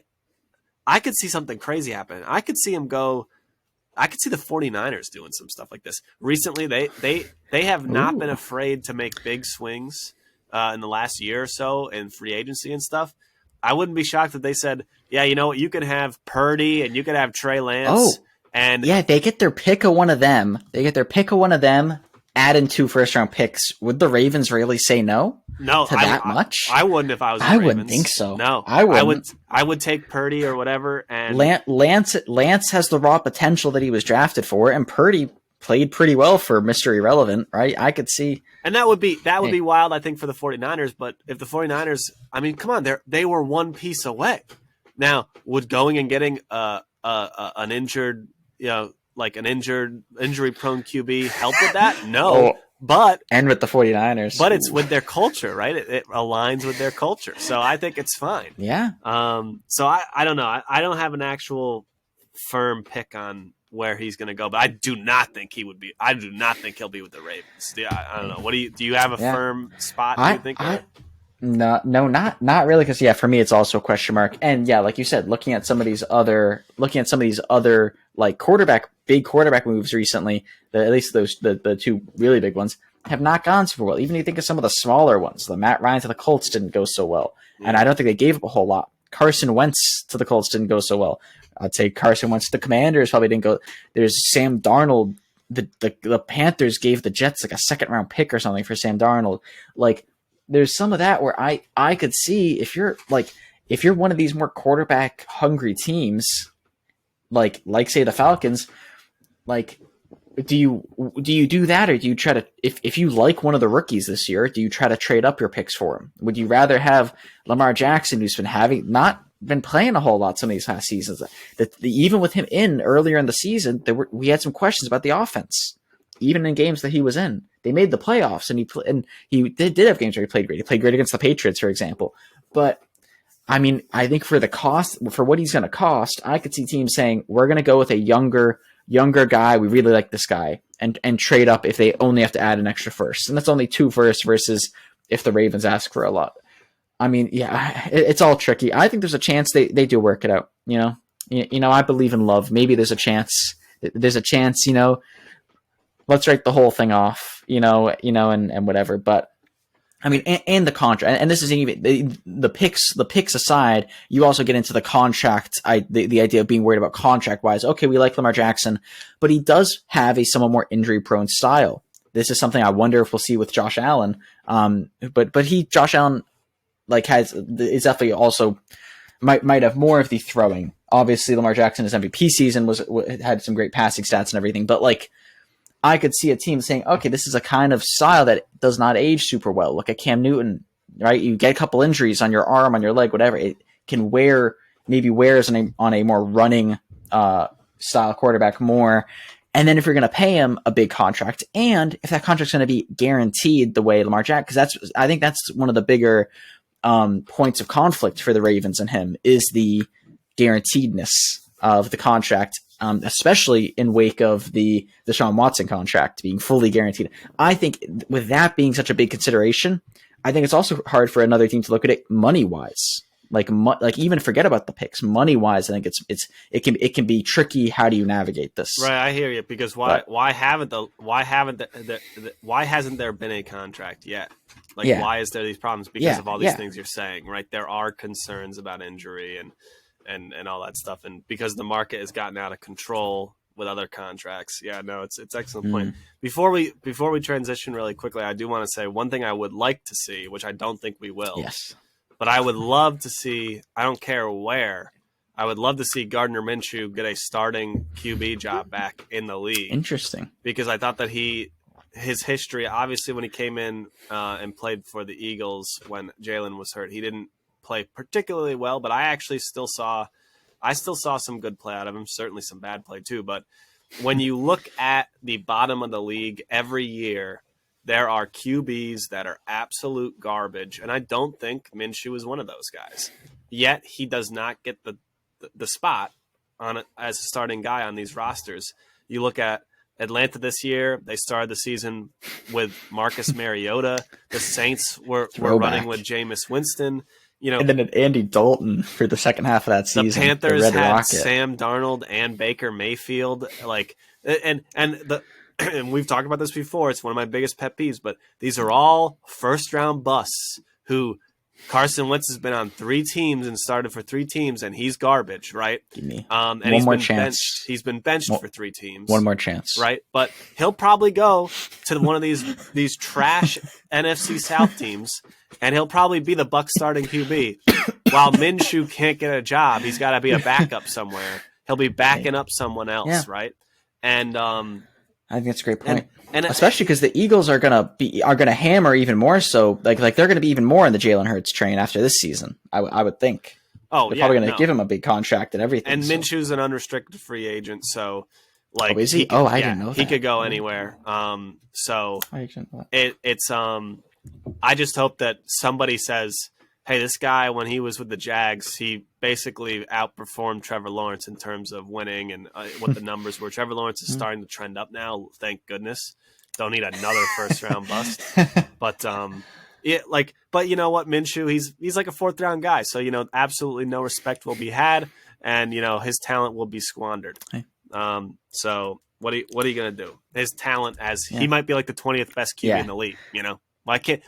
I could see something crazy happen. I could see him go. I could see the 49ers doing some stuff like this. Recently, they have not been afraid to make big swings in the last year or so in free agency and stuff. I wouldn't be shocked if they said, yeah, you know what, you could have Purdy and you could have Trey Lance. And they get their pick of one of them. Add in 2 first-round picks. Would the Ravens really say no? No, to that much? I wouldn't if I was the Ravens. Wouldn't think so. No, I wouldn't. I would take Purdy or whatever. And Lance has the raw potential that he was drafted for, and Purdy played pretty well for Mr. Irrelevant, right? I could see. And that would be wild, I think, for the 49ers. But if the 49ers, I mean, come on, they were one piece away. Now, would going and getting an injured, injury-prone QB help with that? No. And with the 49ers. But it's with their culture, right? It aligns with their culture. So I think it's fine. Yeah. So I don't know. I don't have an actual firm pick on where he's going to go, but I do not think he'll be with the Ravens. I don't know. What do you have a firm spot? Do you think? No, not really. Because for me, it's also a question mark. And like you said, looking at some of these other like big quarterback moves recently, at least the 2 really big ones have not gone super well. Even if you think of some of the smaller ones, the Matt Ryan to the Colts didn't go so well, and I don't think they gave up a whole lot. Carson Wentz to the Colts didn't go so well. I'd say Carson Wentz to the Commanders probably didn't go. There's Sam Darnold. The Panthers gave the Jets like a 2nd-round pick or something for Sam Darnold. Like, there's some of that where I could see if you're one of these more quarterback hungry teams, like say the Falcons, like do you do that, or do you try to if you like one of the rookies this year, do you try to trade up your picks for him? Would you rather have Lamar Jackson, who's not been playing a whole lot some of these past seasons? Even with him in earlier in the season, we had some questions about the offense. Even in games that he was in, they made the playoffs, and he did have games where he played great. He played great against the Patriots, for example. But I mean, I think for the cost, for what he's going to cost, I could see teams saying we're going to go with a younger guy. We really like this guy, and trade up if they only have to add an extra first, and that's only 2 firsts versus if the Ravens ask for a lot. I mean, it's all tricky. I think there's a chance they do work it out. I believe in love. Maybe there's a chance. Let's write the whole thing off, and whatever. But I mean, and the contract, and this is even the picks aside, you also get into the contract. The idea of being worried about contract wise. Okay, we like Lamar Jackson, but he does have a somewhat more injury prone style. This is something I wonder if we'll see with Josh Allen. But Josh Allen is definitely also might have more of the throwing. Obviously, Lamar Jackson, his MVP season had some great passing stats and everything, but I could see a team saying, okay, this is a kind of style that does not age super well. Look at Cam Newton, right? You get a couple injuries on your arm, on your leg, whatever. It can wears on a more running style quarterback more. And then if you're going to pay him a big contract, and if that contract's going to be guaranteed the way Lamar Jackson, because I think that's one of the bigger points of conflict for the Ravens and him is the guaranteedness of the contract. Especially in wake of the Deshaun Watson contract being fully guaranteed. I think with that being such a big consideration, I think it's also hard for another team to look at it money wise. Even forget about the picks. Money wise, I think it can be tricky. How do you navigate this? Right, I hear you. Because why hasn't there been a contract yet? Why is there these problems? Because of all these things you're saying, right? There are concerns about injury and all that stuff, and because the market has gotten out of control with other contracts. Yeah, no, it's excellent point. Before we transition really quickly, I do want to say one thing I would like to see, which I don't think we will. Yes. But I would love to see, I don't care where, I would love to see Gardner Minshew get a starting QB job back in the league. Interesting. Because I thought that his history, obviously when he came in and played for the Eagles when Jalen was hurt, he didn't play particularly well, but I still saw some good play out of him, certainly some bad play too. But when you look at the bottom of the league every year, there are QBs that are absolute garbage, and I don't think Minshew is one of those guys. Yet he does not get the spot on it as a starting guy on these rosters. You look at Atlanta this year, they started the season with Marcus Mariota. The Saints were running with Jameis Winston. And then Andy Dalton for the second half of that season. The Panthers had Sam Darnold and Baker Mayfield. And we've talked about this before. It's one of my biggest pet peeves, but these are all first-round busts who Carson Wentz has been on 3 teams and started for 3 teams, and he's garbage, right? Give me and one more chance. He's been benched for 3 teams. One more chance. Right? But he'll probably go to one of these trash NFC South teams, and he'll probably be the Bucs starting QB. While Minshew can't get a job, he's got to be a backup somewhere. He'll be backing up someone else, right? And I think that's a great point. And especially because the Eagles are gonna hammer even more so. Like they're gonna be even more in the Jalen Hurts train after this season. I would think. Oh, they're probably gonna give him a big contract and everything. And Minshew's an unrestricted free agent, so is he? I didn't know that. He could go anywhere. So it's I just hope that somebody says, hey, this guy, when he was with the Jags, he basically outperformed Trevor Lawrence in terms of winning and what the numbers were. Trevor Lawrence is starting to trend up now. Thank goodness. Don't need another first round bust. But but you know what, Minshew, he's like a 4th round guy. So, absolutely no respect will be had, and his talent will be squandered. Hey. So what are you going to do? His talent he might be like the 20th best QB in the league, Why can't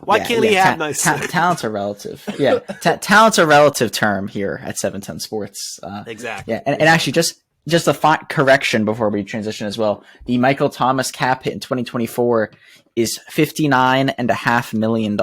he have nice talent's a relative? Yeah, talent's a relative term here at 710 Sports. Exactly. Yeah, and actually, just a correction before we transition as well. The Michael Thomas cap hit in 2024 is $59.5 million.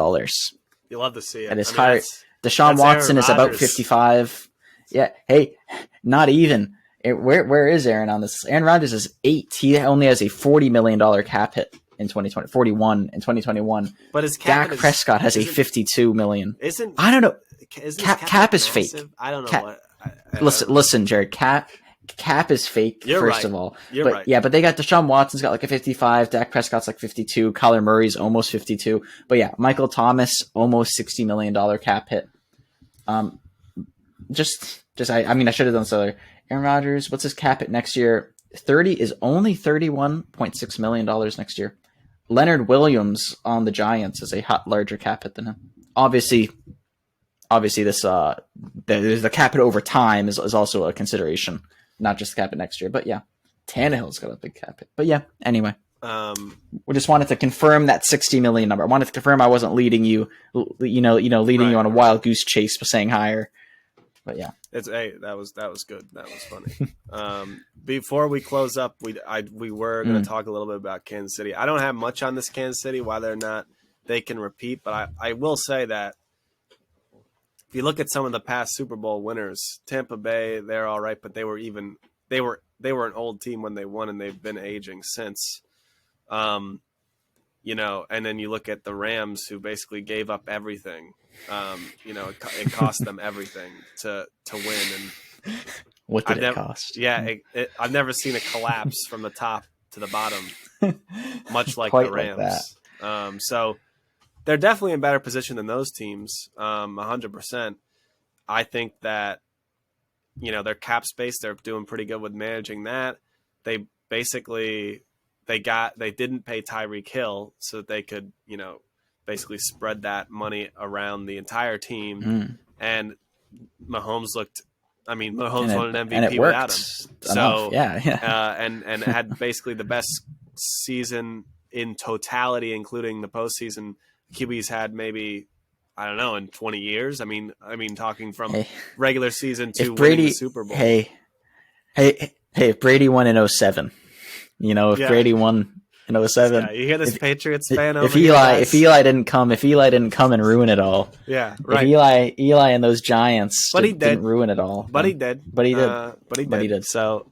You love to see it. That is higher. Deshaun Watson is about 55. Yeah. Hey, not even. Where is Aaron on this? Aaron Rodgers is 8. He only has a $40 million cap hit in 2020, 41 in 2021. But his Dak Prescott has a 52 million. I don't know. Cap is fake. I don't know listen, Jared. Cap is fake. First of all, You're right. Yeah, but they got Deshaun Watson's got like a 55. Dak Prescott's like 52. Kyler Murray's almost 52. But yeah, Michael Thomas almost $60 million cap hit. I should have done this earlier. Aaron Rodgers, what's his cap hit next year? 30 is only $31.6 million next year. Leonard Williams on the Giants is a larger cap hit than him. Obviously, obviously this there's the cap it over time is also a consideration, not just the cap it next year. But yeah, Tannehill's got a big cap it. But yeah, anyway. We just wanted to confirm that 60 million number. I wanted to confirm I wasn't leading you, leading you on a wild goose chase by saying higher. But yeah, that was good. That was funny. Before we close up, we were going to talk a little bit about Kansas City. I don't have much on this Kansas City, whether or not they can repeat, but I will say that if you look at some of the past Super Bowl winners, Tampa Bay, they're all right, but they were an old team when they won, and they've been aging since. And then you look at the Rams, who basically gave up everything. It cost them everything to win. And what did it cost? Yeah, I've never seen a collapse from the top to the bottom, much like Quite the Rams. Like so they're definitely in better position than those teams, 100%. I think that, their cap space, they're doing pretty good with managing that. They basically they didn't pay Tyreek Hill so that they could, basically spread that money around the entire team. And Mahomes won an MVP without him. So and had basically the best season in totality, including the postseason, QB's had maybe, I don't know, in 20 years. I mean, talking from regular season to winning the Super Bowl. If Brady won in 07, Brady won in 07. Yeah, you hear this Patriots fan over if Eli didn't come and ruin it all. Yeah, right. If Eli and those Giants didn't ruin it all. But he did. So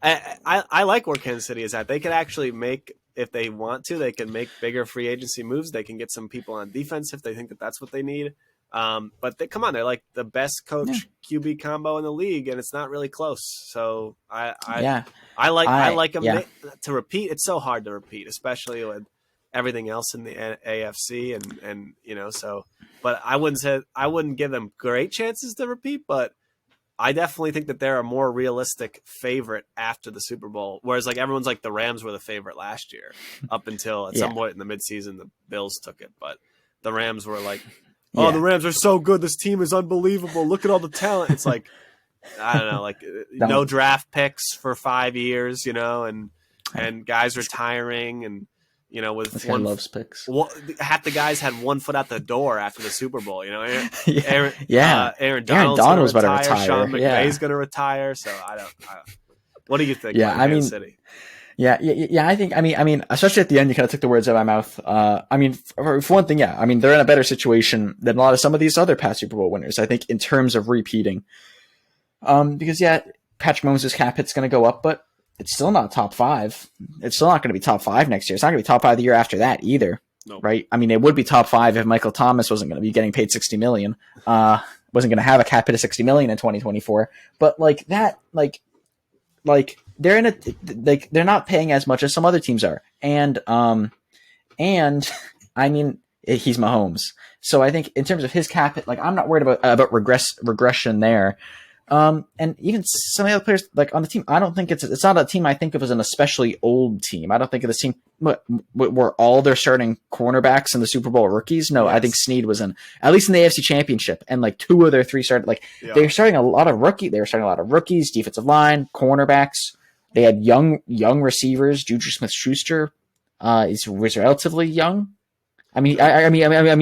I like where Kansas City is at. They could actually make, if they want to, they can make bigger free agency moves. They can get some people on defense if they think that that's what they need. But they're like the best coach QB combo in the league, and it's not really close. So I like them to repeat. It's so hard to repeat, especially with everything else in the AFC and so. But I wouldn't give them great chances to repeat, but I definitely think that they're a more realistic favorite after the Super Bowl. Whereas everyone's like the Rams were the favorite last year up until at some point in the midseason, the Bills took it. But the Rams were like, the Rams are so good. This team is unbelievable. Look at all the talent. It's like, I don't know, no draft picks for 5 years, and guys retiring and, with one loves picks. Half the guys had 1 foot out the door after the Super Bowl. Aaron Donald was about to retire. Sean McVay's going to retire. So I don't. What do you think? Yeah, Kansas City? Yeah. I think. I mean, especially at the end, you kind of took the words out of my mouth. For one thing, they're in a better situation than a lot of some of these other past Super Bowl winners. I think in terms of repeating, because Patrick Mahomes' cap hit's going to go up, but it's still not top 5. It's still not going to be top 5 next year. It's not going to be top 5 the year after that either. Nope. Right? I mean, it would be top 5 if Michael Thomas wasn't going to be getting paid $60 million. Wasn't going to have a cap hit of $60 million in 2024. But they're in they're not paying as much as some other teams are. And I mean, he's Mahomes. So I think in terms of his cap hit, I'm not worried about regression there. And even some of the other players on the team, I don't think it's not a team I think of as an especially old team. I don't think of this team where all their starting cornerbacks in the Super Bowl rookies. No, yes. I think Snead was at least in the AFC Championship, and 2 of their 3 started. They were starting a lot of rookies, defensive line, cornerbacks. They had young receivers. Juju Smith-Schuster was relatively young. I mean,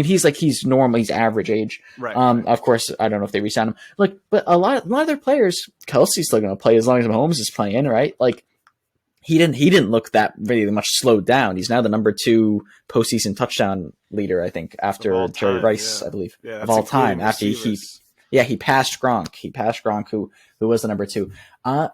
he's normal. He's average age. Right. Of course, I don't know if they re-sign him. But a lot of their players, Kelsey's still going to play as long as Mahomes is playing, right? He didn't look that really much slowed down. He's now the number 2 postseason touchdown leader, I think, after Jerry Rice, I believe, of all time. After he passed Gronk. He passed Gronk, who was the number 2. I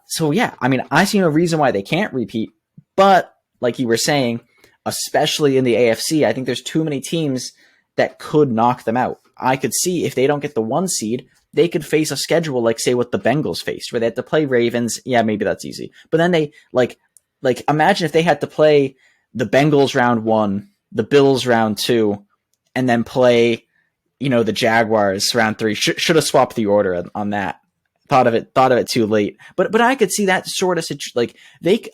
see no reason why they can't repeat. But like you were saying, especially in the AFC, I think there's too many teams that could knock them out. I could see if they don't get the 1 seed, they could face a schedule like, say, what the Bengals faced, where they had to play Ravens. Yeah, maybe that's easy. But then they, imagine if they had to play the Bengals round 1, the Bills round 2, and then play, the Jaguars round 3. Should have swapped the order on that. Thought of it too late. But I could see that sort of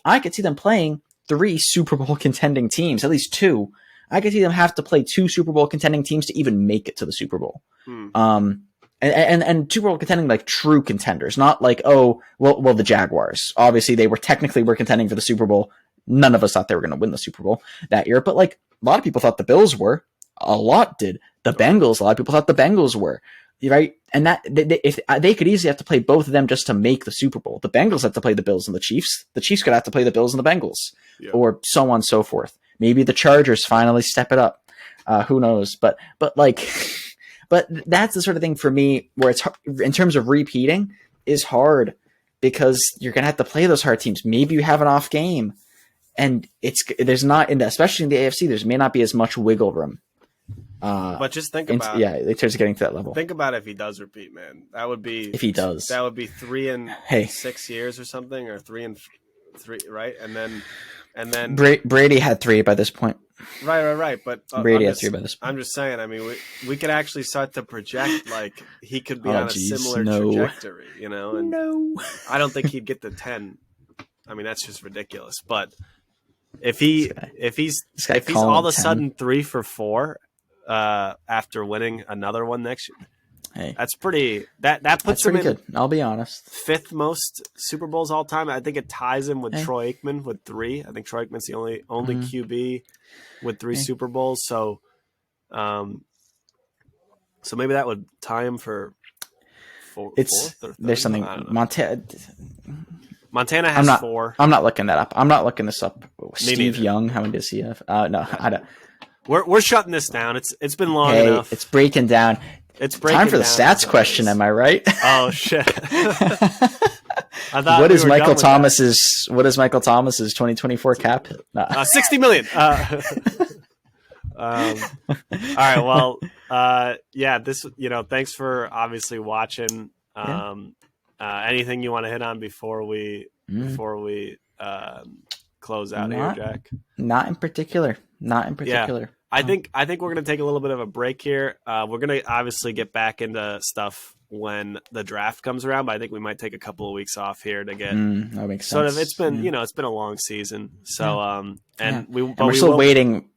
I could see them playing 3 Super Bowl contending teams, at least 2. I could see them have to play 2 Super Bowl contending teams to even make it to the Super Bowl. And Super Bowl contending, like true contenders, not like, oh, well, the Jaguars. Obviously, they were contending for the Super Bowl. None of us thought they were going to win the Super Bowl that year, but like a lot of people thought the Bills were. A lot did. The Bengals, a lot of people thought the Bengals were, right? And that if they could easily have to play both of them just to make the Super Bowl. The Bengals have to play the Bills and the Chiefs. The Chiefs could have to play the Bills and the Bengals, or so on and so forth. Maybe the Chargers finally step it up. Who knows? But like. But that's the sort of thing for me where it's in terms of repeating is hard because you're going to have to play those hard teams. Maybe you have an off game and there's not especially in the AFC, there may not be as much wiggle room. But just think about in terms of getting to that level. Think about if he does repeat, man. That would be if he does. That would be 3 in 6 years or something, or 3 in 3, right? And then Brady had 3 by this point. Right. But Brady had 3 by this point. I'm just saying. I mean, we could actually start to project like he could be on a similar trajectory, you know. And I don't think he'd get to 10. I mean, that's just ridiculous. But if he's all of a sudden 3 for 4 after winning another one next year. Hey, that's pretty. That puts him in good. I'll be honest. 5th most Super Bowls all time. I think it ties him with Troy Aikman with 3. I think Troy Aikman's the only QB with 3 Super Bowls. So, so maybe that would tie him for 4th or 3rd. There's something Montana has 4. I'm not looking that up. I'm not looking this up. Steve Young, how many does he have? No, I don't. We're shutting this down. It's been long enough. It's breaking down. It's breaking time for the down stats question. Am I right? Oh shit! What is Michael Thomas's 2024 cap? 60 million. All right. Well, this. Thanks for obviously watching. Anything you want to hit on before we close out here, Jack? Not in particular. Yeah. I think we're going to take a little bit of a break here. We're going to obviously get back into stuff when the draft comes around, but I think we might take a couple of weeks off here to get that makes sense. It's been it's been a long season. So we're still waiting.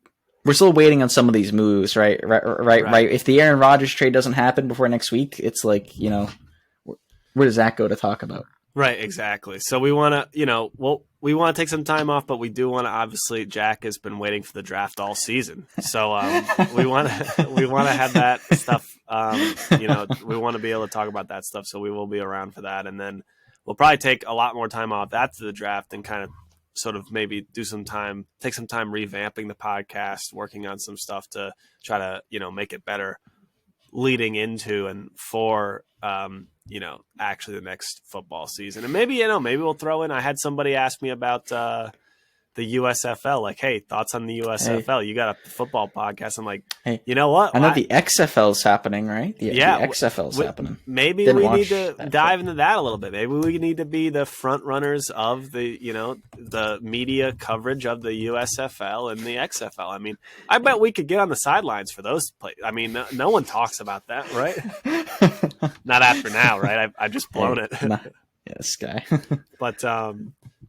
We're still waiting on some of these moves, right? Right. If the Aaron Rodgers trade doesn't happen before next week, it's like, where does that go to talk about? Right, exactly. So we want to, we want to take some time off, but we do want to. Obviously, Jack has been waiting for the draft all season, so we want to have that stuff. We want to be able to talk about that stuff, so we will be around for that, and then we'll probably take a lot more time off after the draft and kind of sort of maybe take some time revamping the podcast, working on some stuff to try to make it better leading into and for actually the next football season. And maybe we'll throw in, I had somebody ask me about the USFL, like, hey, thoughts on the USFL? Hey. You got a football podcast. I'm like, hey, you know what? I know the XFL's happening, right? The XFL's happening. Maybe we need to dive into that a little bit. Maybe we need to be the front runners of the, the media coverage of the USFL and the XFL. I mean, I bet we could get on the sidelines for those plays. I mean, no one talks about that, right? Not after now, right? I've just blown it. This guy. But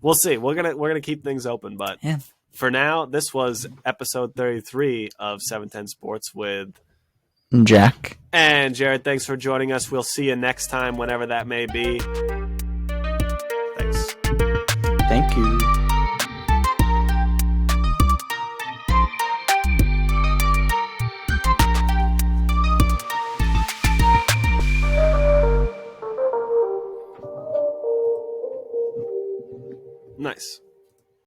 we'll see. We're gonna keep things open, but for now, this was episode 33 of 710 Sports with Jack and Jared. Thanks for joining us. We'll see you next time, whenever that may be. Thanks. Thank you. Nice.